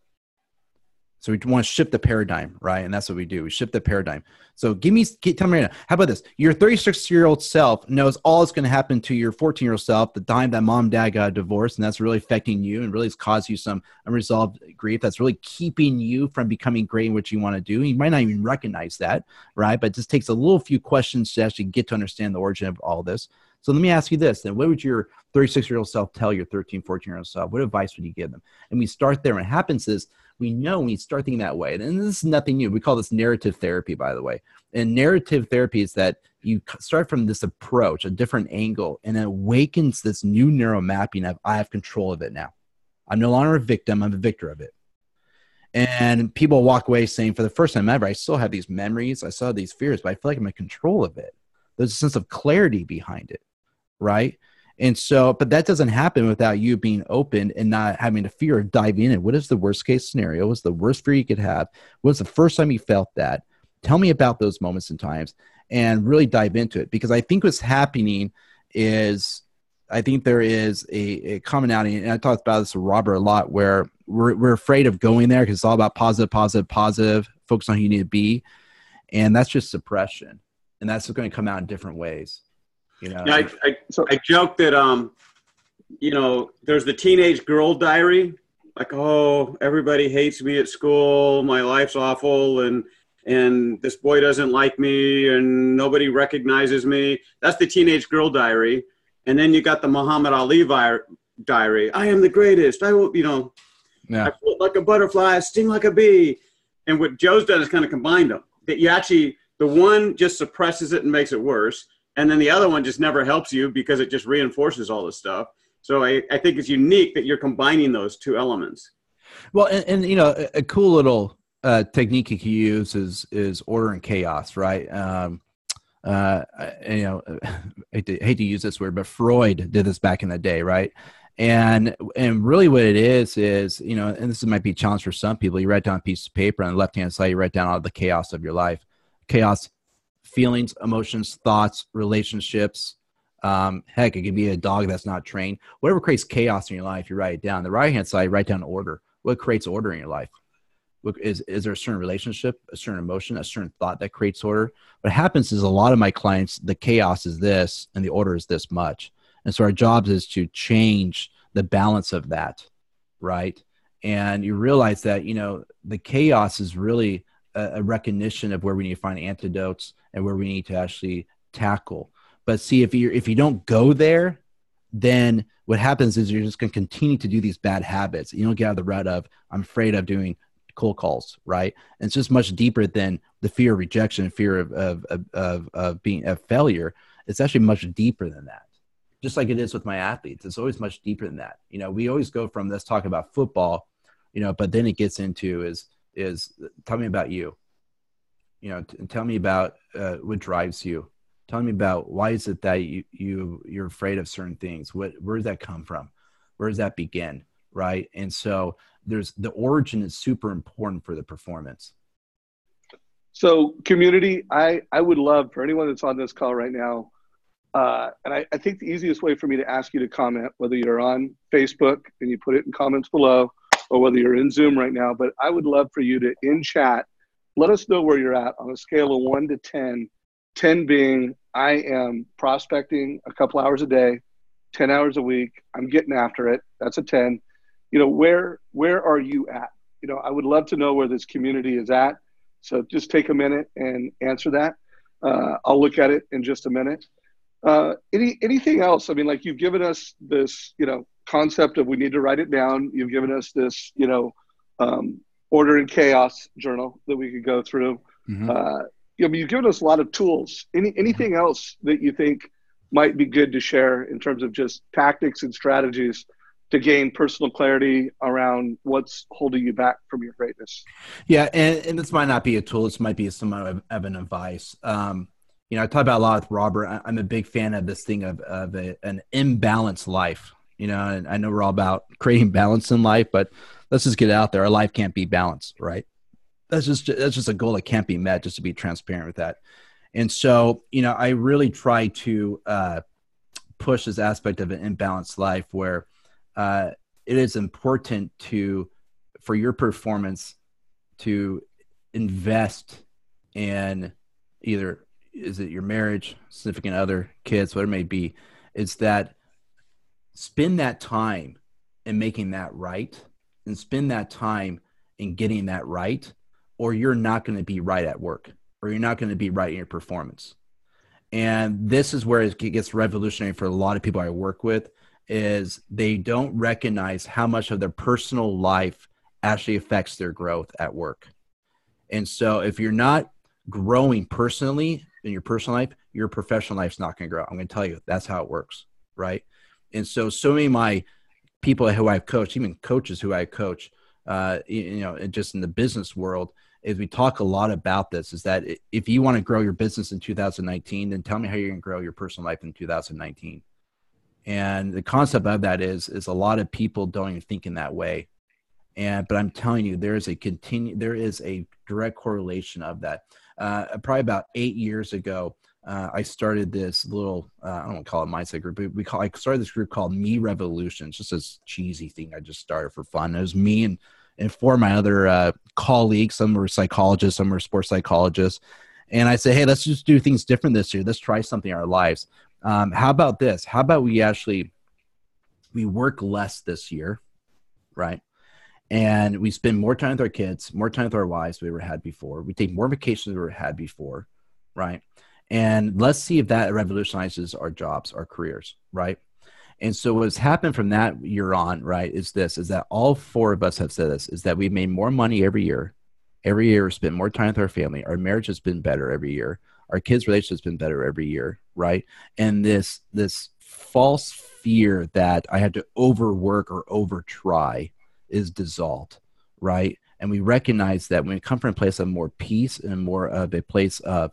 So we want to shift the paradigm, right? And that's what we do. We shift the paradigm. So tell me right now, how about this? Your 36-year-old self knows all that's going to happen to your 14-year-old self, the time that mom and dad got divorced, and that's really affecting you and really has caused you some unresolved grief. That's really keeping you from becoming great in what you want to do. You might not even recognize that, right? But it just takes a few questions to actually get to understand the origin of all this. So let me ask you this, then. What would your 36-year-old self tell your 13, 14-year-old self? What advice would you give them? And we start there. What happens is, we know when you start thinking that way, and this is nothing new. We call this narrative therapy, by the way. And narrative therapy is that you start from this approach, a different angle, and it awakens this new neural mapping of, I have control of it now. I'm no longer a victim. I'm a victor of it. And people walk away saying, for the first time ever, I still have these memories. I still have these fears, but I feel like I'm in control of it. There's a sense of clarity behind it, right? And so, but that doesn't happen without you being open and not having a fear of diving in. What is the worst case scenario? What's the worst fear you could have? What's the first time you felt that? Tell me about those moments and times, and really dive into it. Because I think what's happening is, I think there is a commonality, and I talked about this with Robert a lot, where we're afraid of going there because it's all about positive, focus on who you need to be. And that's just suppression. And that's going to come out in different ways. Yeah, I joke that, there's the teenage girl diary, like, oh, everybody hates me at school, my life's awful, and this boy doesn't like me, and nobody recognizes me. That's the teenage girl diary. And then you got the Muhammad Ali diary. I am the greatest. I will, I float like a butterfly, I sting like a bee. And what Joe's done is kind of combined them. That you actually, the one just suppresses it and makes it worse. And then the other one just never helps you because it just reinforces all this stuff. So I think it's unique that you're combining those two elements. Well, and a cool little technique you can use is order and chaos, right? I hate to use this word, but Freud did this back in the day, right? And really what it is, and this might be a challenge for some people, you write down a piece of paper on the left-hand side, you write down all the chaos of your life. Chaos, feelings, emotions, thoughts, relationships. Heck, it could be a dog that's not trained. Whatever creates chaos in your life, you write it down. The right-hand side, you write down order. What creates order in your life? Is there a certain relationship, a certain emotion, a certain thought that creates order? What happens is a lot of my clients, the chaos is this and the order is this much. And so our job is to change the balance of that, right? And you realize that, the chaos is really a recognition of where we need to find antidotes and where we need to actually tackle. But see, if you don't go there, then what happens is you're just going to continue to do these bad habits. You don't get out of the rut of, I'm afraid of doing cold calls, right? And it's just much deeper than the fear of rejection, fear of being a failure. It's actually much deeper than that. Just like it is with my athletes, it's always much deeper than that. We always go from let's talk about football, but then it gets into is tell me about you. Tell me about what drives you. Tell me about why is it that you're afraid of certain things? Where does that come from? Where does that begin? Right. And so the origin is super important for the performance. So community, I would love for anyone that's on this call right now. And I think the easiest way for me to ask you to comment, whether you're on Facebook and you put it in comments below, or whether you're in Zoom right now, but I would love for you to, in chat, let us know where you're at on a scale of 1 to 10, 10 being I am prospecting a couple hours a day, 10 hours a week. I'm getting after it. That's a 10. Where are you at? I would love to know where this community is at. So just take a minute and answer that. I'll look at it in just a minute. Anything else? I mean, like, you've given us this, concept of we need to write it down. You've given us this, order and chaos journal that we could go through. Mm-hmm. You've given us a lot of tools. Anything else that you think might be good to share in terms of just tactics and strategies to gain personal clarity around what's holding you back from your greatness? Yeah. And this might not be a tool. This might be somewhat of an advice. I talk about a lot with Robert. I'm a big fan of this thing of an imbalanced life, and I know we're all about creating balance in life, but let's just get it out there. Our life can't be balanced, right? That's just a goal that can't be met, just to be transparent with that. And so, I really try to push this aspect of an imbalanced life where it is important for your performance to invest in either, is it your marriage, significant other, kids, whatever it may be, is that spend that time in making that right and spend that time in getting that right, or you're not going to be right at work, or you're not going to be right in your performance. And this is where it gets revolutionary for a lot of people I work with, is they don't recognize how much of their personal life actually affects their growth at work. And so if you're not growing personally in your personal life, your professional life's not going to grow. I'm going to tell you, that's how it works, right? And so many of my people who I've coached, even coaches who I coach, just in the business world, is we talk a lot about this, is that if you want to grow your business in 2019, then tell me how you're going to grow your personal life in 2019. And the concept of that is a lot of people don't even think in that way. But I'm telling you, there is a direct correlation of that. Probably about 8 years ago, I started this little, I don't want to call it mindset group, but I started this group called Me Revolution. It's just this cheesy thing I just started for fun. It was me and four of my other colleagues. Some were psychologists, some were sports psychologists. And I said, hey, let's just do things different this year. Let's try something in our lives. How about this? How about we work less this year, right? And we spend more time with our kids, more time with our wives than we ever had before. We take more vacations than we ever had before, right? And let's see if that revolutionizes our jobs, our careers, right? And so what's happened from that year on, right, is that all four of us have said this, is that we've made more money every year. Every year we spend more time with our family. Our marriage has been better every year. Our kids' relationship has been better every year, right? And this false fear that I had to overwork or overtry is dissolved, right? And we recognize that when we come from a place of more peace and more of a place of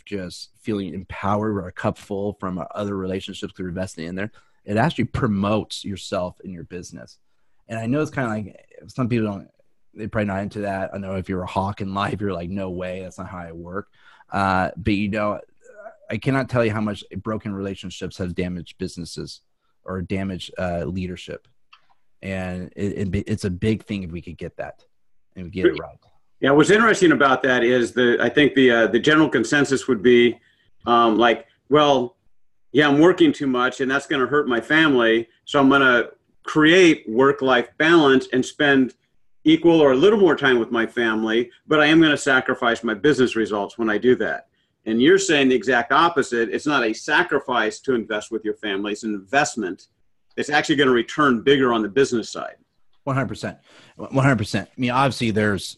just feeling empowered or a cup full from our other relationships we're investing in there, it actually promotes yourself in your business. And I know it's kind of like some people they're probably not into that. I know if you're a hawk in life, you're like, no way, that's not how I work. But I cannot tell you how much broken relationships have damaged businesses or damaged leadership. And it's a big thing if we could get that and get it right. Yeah, what's interesting about that is I think the general consensus would be well, yeah, I'm working too much and that's going to hurt my family. So I'm going to create work-life balance and spend equal or a little more time with my family, but I am going to sacrifice my business results when I do that. And you're saying the exact opposite. It's not a sacrifice to invest with your family. It's an investment. It's actually going to return bigger on the business side. 100%. 100%. I mean, obviously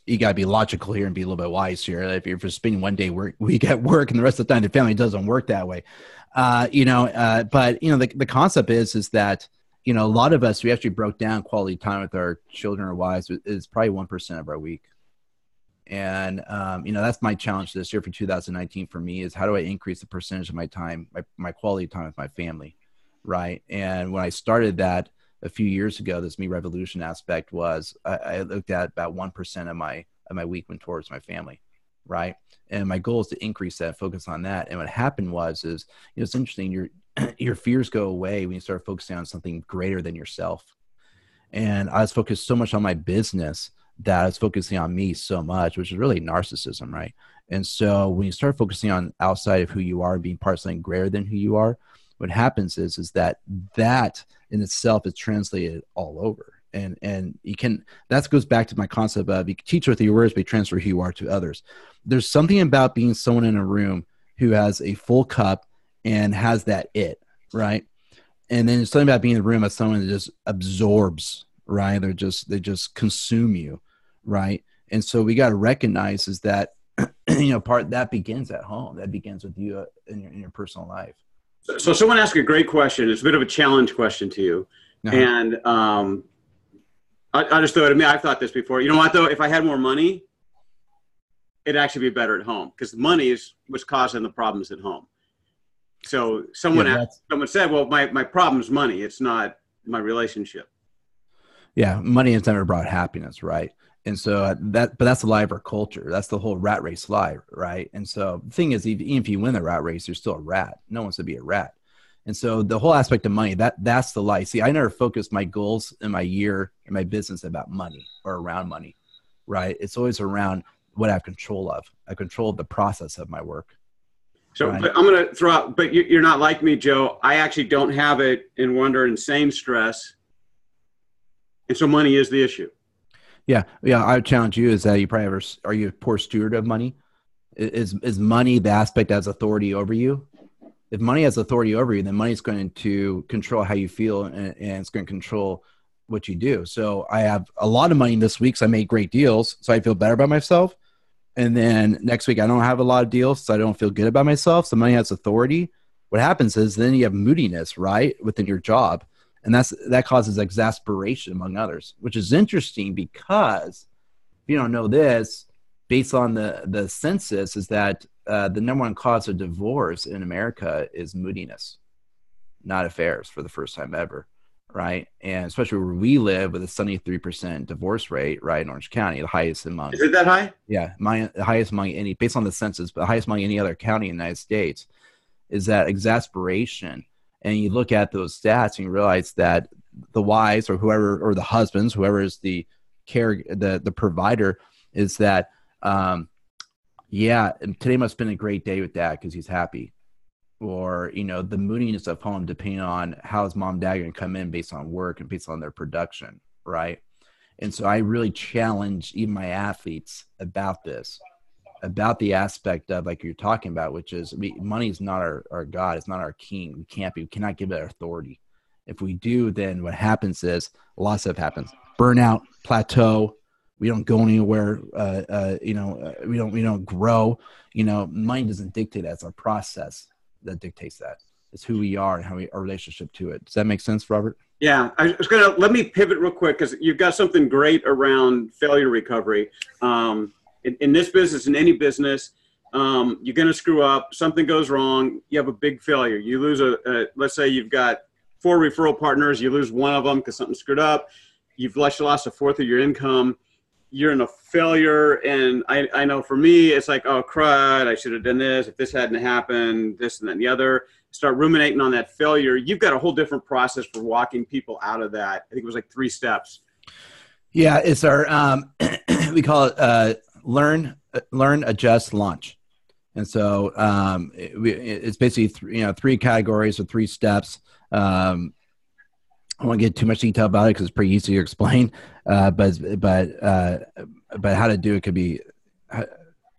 you got to be logical here and be a little bit wise here. If you're just spending one day week at work and the rest of the time the family doesn't work that way. But the concept is that, a lot of us, we actually broke down quality time with our children or wives is probably 1% of our week. And, that's my challenge this year for 2019 for me is how do I increase the percentage of my time, my quality time with my family. Right. And when I started that a few years ago, this Me Revolution aspect was I looked at about 1% of my week went towards my family. Right. And my goal is to increase that, focus on that. And what happened is, it's interesting. Your fears go away when you start focusing on something greater than yourself. And I was focused so much on my business that I was focusing on me so much, which is really narcissism, right? And so when you start focusing on outside of who you are, being part of something greater than who you are, what happens is that in itself is translated all over. And you can, that goes back to my concept of you can teach with your words, but you transfer who you are to others. There's something about being someone in a room who has a full cup and has that right? And then there's something about being in the room as someone that just absorbs, right? They just consume you, right? And so we got to recognize is that, part that begins at home. That begins with you in your personal life. So someone asked a great question. It's a bit of a challenge question to you. Uh-huh. And I just thought, I've thought this before. You know what, though? If I had more money, it'd actually be better at home because money is what's causing the problems at home. So someone said, well, my problem is money. It's not my relationship. Yeah, money has never brought happiness, right? And so but that's the lie of our culture. That's the whole rat race lie, right? And so the thing is, even if you win the rat race, you're still a rat. No one wants to be a rat. And so the whole aspect of money, that's the lie. See, I never focused my goals in my year in my business about money or around money, right? It's always around what I have control of. I control the process of my work. So, right? But I'm going to throw out, but you're not like me, Joe. I actually don't have it and we're under insane stress. And so money is the issue. Yeah. I would challenge you is that you probably are you a poor steward of money? Is money the aspect that has authority over you? If money has authority over you, then money is going to control how you feel and it's going to control what you do. So I have a lot of money this week, so I made great deals, so I feel better about myself. And then next week I don't have a lot of deals, so I don't feel good about myself. So money has authority. What happens is then you have moodiness, right, within your job. And that causes exasperation among others, which is interesting because if you don't know this, based on the census, is that the number one cause of divorce in America is moodiness, not affairs, for the first time ever, right? And especially where we live with a 73% divorce rate, right, in Orange County, the highest among. Is it that high? Yeah, the highest among any, based on the census, but the highest among any other county in the United States, is that exasperation. And you look at those stats and you realize that the wives or whoever, or the husbands, whoever is the provider, is that, today must have been a great day with dad because he's happy. Or, the moodiness of home, depending on how is mom and dad going to come in based on work and based on their production, right? And so I really challenge even my athletes about this, about the aspect of, like you're talking about, which is money is not our God. It's not our king. We cannot give it authority. If we do, then what happens is a lot of stuff happens. Burnout, plateau. We don't go anywhere. We don't grow. Money doesn't dictate that. It's our process that dictates that. It's who we are and our relationship to it. Does that make sense, Robert? Yeah, I was gonna let me pivot real quick because you've got something great around failure recovery. In this business, in any business, you're going to screw up. Something goes wrong. You have a big failure. You lose let's say you've got 4 referral partners. You lose one of them because something screwed up. You've lost a fourth of your income. You're in a failure. And I know for me, it's like, oh, crud, I should have done this. If this hadn't happened, this and then the other. Start ruminating on that failure. You've got a whole different process for walking people out of that. I think it was like 3 steps. Yeah, it's our, we call it, learn, adjust, launch. And so it's basically 3 categories or 3 steps. I won't get too much detail about it because it's pretty easy to explain. But how to do it could be on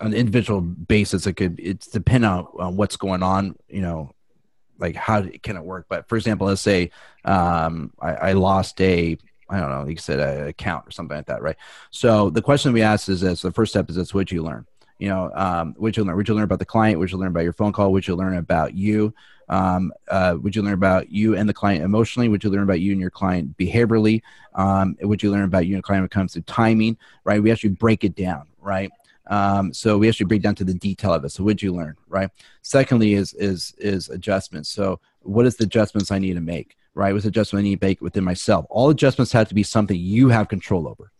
an individual basis. It's depend on what's going on. Like how can it work? But for example, let's say I lost I don't know, like you said, an account or something like that, right? So the question we asked is this: the first step is this: what'd you learn? What'd you learn? What'd you learn about the client? What'd you learn about your phone call? What'd you learn about you? What'd you learn about you and the client emotionally? What'd you learn about you and your client behaviorally? What'd you learn about you and the client when it comes to timing, right? We actually break it down, right? So we actually break down to the detail of it. So what'd you learn, right? Secondly is adjustments. So what is the adjustments I need to make? Right? What's the adjustment I need to make within myself? All adjustments have to be something you have control over,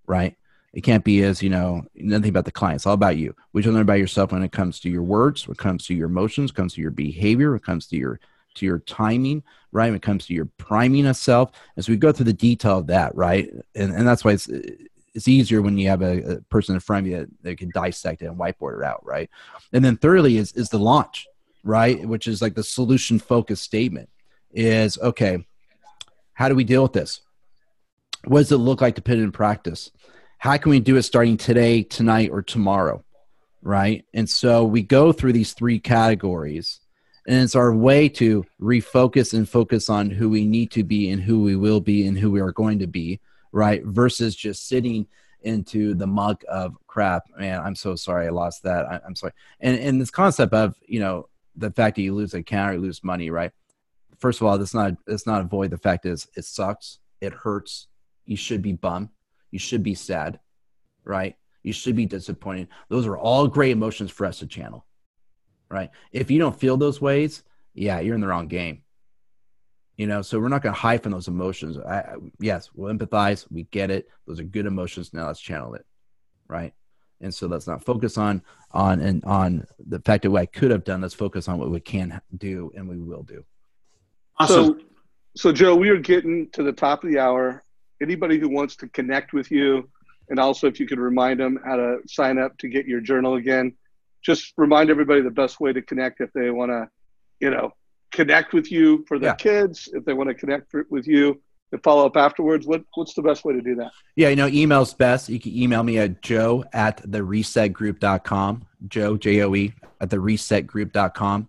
right? It can't be nothing about the client. It's all about you. What you learn about yourself when it comes to your words, when it comes to your emotions, when it comes to your behavior, when it comes to your to your timing, right? When it comes to your priming of self. As we go through the detail of that, right? And that's why it's easier when you have a person in front of you that can dissect it and whiteboard it out, right? And then thirdly is the launch, right? Which is like the solution focused statement is, okay, how do we deal with this? What does it look like to put it in practice? How can we do it starting today, tonight, or tomorrow, right? And so we go through these three categories, and it's our way to refocus and focus on who we need to be and who we will be and who we are going to be, right? Versus just sitting into the muck of crap. Man, I'm so sorry I lost that. I'm sorry. And this concept of, the fact that you lose an account or you lose money, right? First of all, it's not avoid. The fact is it sucks. It hurts. You should be bummed. You should be sad, right? You should be disappointed. Those are all great emotions for us to channel, right? If you don't feel those ways, yeah, you're in the wrong game. So we're not going to hide from those emotions. Yes, we'll empathize. We get it. Those are good emotions. Now let's channel it, right? And so let's not focus on the fact that what I could have done. Let's focus on what we can do and we will do. Awesome. So Joe, we are getting to the top of the hour. Anybody who wants to connect with you, and also if you could remind them how to sign up to get your journal again, just remind everybody the best way to connect if they want to, connect with you for their kids, if they want to connect with you and follow up afterwards. What's the best way to do that? Yeah, email's best. You can email me at joe@theresetgroup.com, Joe, Joe, at theresetgroup.com.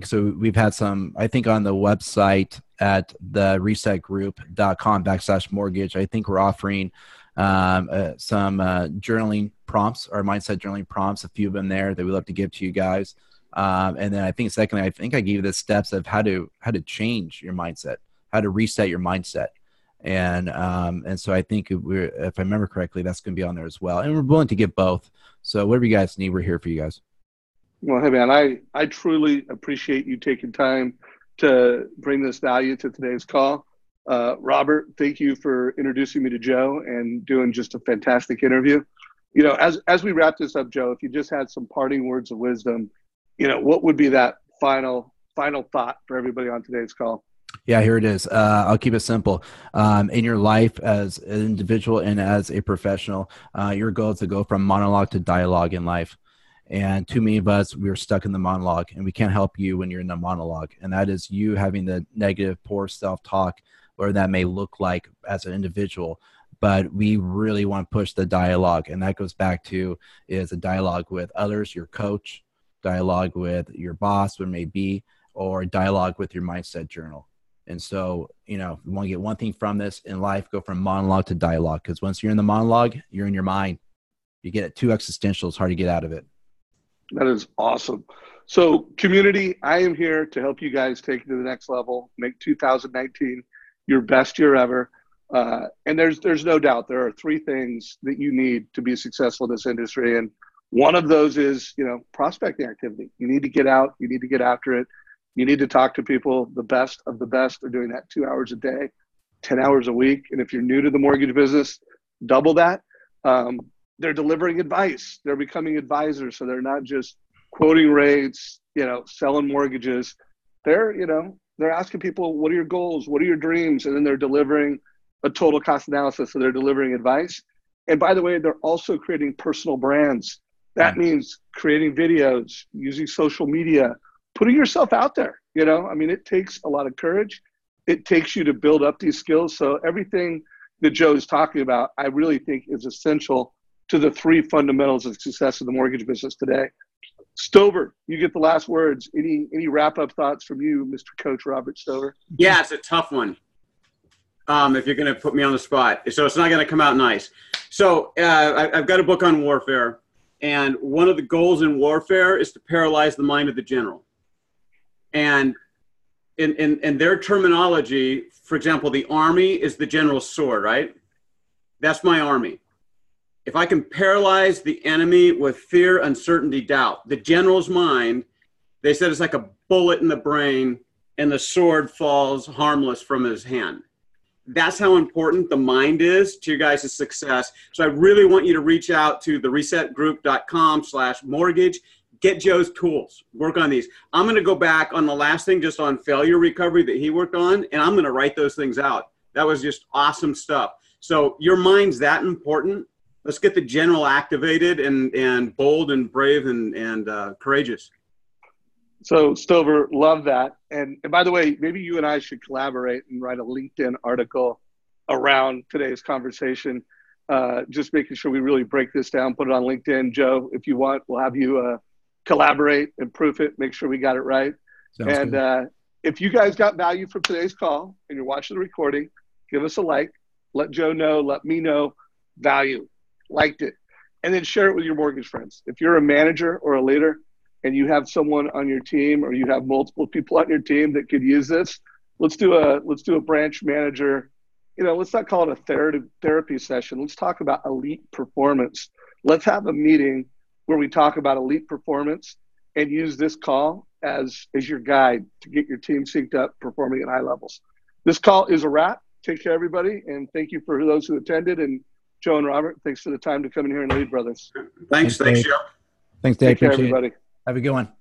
So we've had some, I think on the website at theresetgroup.com/mortgage, I think we're offering some journaling prompts or mindset journaling prompts, a few of them there that we'd love to give to you guys. And then I think secondly, I gave you the steps of how to change your mindset, how to reset your mindset. And so I think if I remember correctly, that's going to be on there as well. And we're willing to give both. So whatever you guys need, we're here for you guys. Well, hey man, I truly appreciate you taking time to bring this value to today's call. Robert, thank you for introducing me to Joe and doing just a fantastic interview. As we wrap this up, Joe, if you just had some parting words of wisdom, what would be that final thought for everybody on today's call? Yeah, here it is. I'll keep it simple. In your life as an individual and as a professional, your goal is to go from monologue to dialogue in life. And too many of us, we're stuck in the monologue, and we can't help you when you're in the monologue. And that is you having the negative, poor self-talk, or that may look like as an individual. But we really want to push the dialogue. And that goes back to is a dialogue with others, your coach, dialogue with your boss, what it may be, or dialogue with your mindset journal. And so, you want to get one thing from this in life, go from monologue to dialogue. Because once you're in the monologue, you're in your mind. You get it too existential. It's hard to get out of it. That is awesome. So community, I am here to help you guys take it to the next level, make 2019 your best year ever. And there's no doubt there are three things that you need to be successful in this industry. And one of those is, prospecting activity. You need to get out. You need to get after it. You need to talk to people. The best of the best are doing that 2 hours a day, 10 hours a week. And if you're new to the mortgage business, double that. They're delivering advice. They're becoming advisors. So they're not just quoting rates, selling mortgages. They're asking people, what are your goals? What are your dreams? And then they're delivering a total cost analysis. So they're delivering advice. And by the way, they're also creating personal brands. That means creating videos, using social media, putting yourself out there. It takes a lot of courage. It takes you to build up these skills. So everything that Joe's talking about, I really think is essential to the three fundamentals of success in the mortgage business today. Stover, you get the last words. Any wrap-up thoughts from you, Mr. Coach Robert Stover? Yeah, it's a tough one. If you're going to put me on the spot. So it's not going to come out nice. So I've got a book on warfare, and one of the goals in warfare is to paralyze the mind of the general. And in their terminology, for example, the army is the general's sword, right? That's my army. If I can paralyze the enemy with fear, uncertainty, doubt, the general's mind, they said it's like a bullet in the brain and the sword falls harmless from his hand. That's how important the mind is to your guys' success. So I really want you to reach out to theresetgroup.com/mortgage. get Joe's tools, work on these. I'm going to go back on the last thing, just on failure recovery that he worked on, and I'm going to write those things out. That was just awesome stuff. So your mind's that important. Let's get the general activated and bold and brave and courageous. So Stover, love that. And by the way, maybe you and I should collaborate and write a LinkedIn article around today's conversation. Just making sure we really break this down, put it on LinkedIn. Joe, if you want, we'll have you collaborate and proof it, make sure we got it right. Sounds and good. If you guys got value from today's call and you're watching the recording, give us a like, let Joe know, let me know, value, liked it, and then share it with your mortgage friends. If you're a manager or a leader and you have someone on your team or you have multiple people on your team that could use this, let's do a branch manager. Let's not call it a therapy session. Let's talk about elite performance. Let's have a meeting where we talk about elite performance and use this call as your guide to get your team synced up, performing at high levels. This call is a wrap. Take care, everybody. And thank you for those who attended. And Joe and Robert, thanks for the time to come in here and lead, brothers. Thanks, Joe. Thanks, Dave. Take care, Appreciate it. everybody. Have a good one.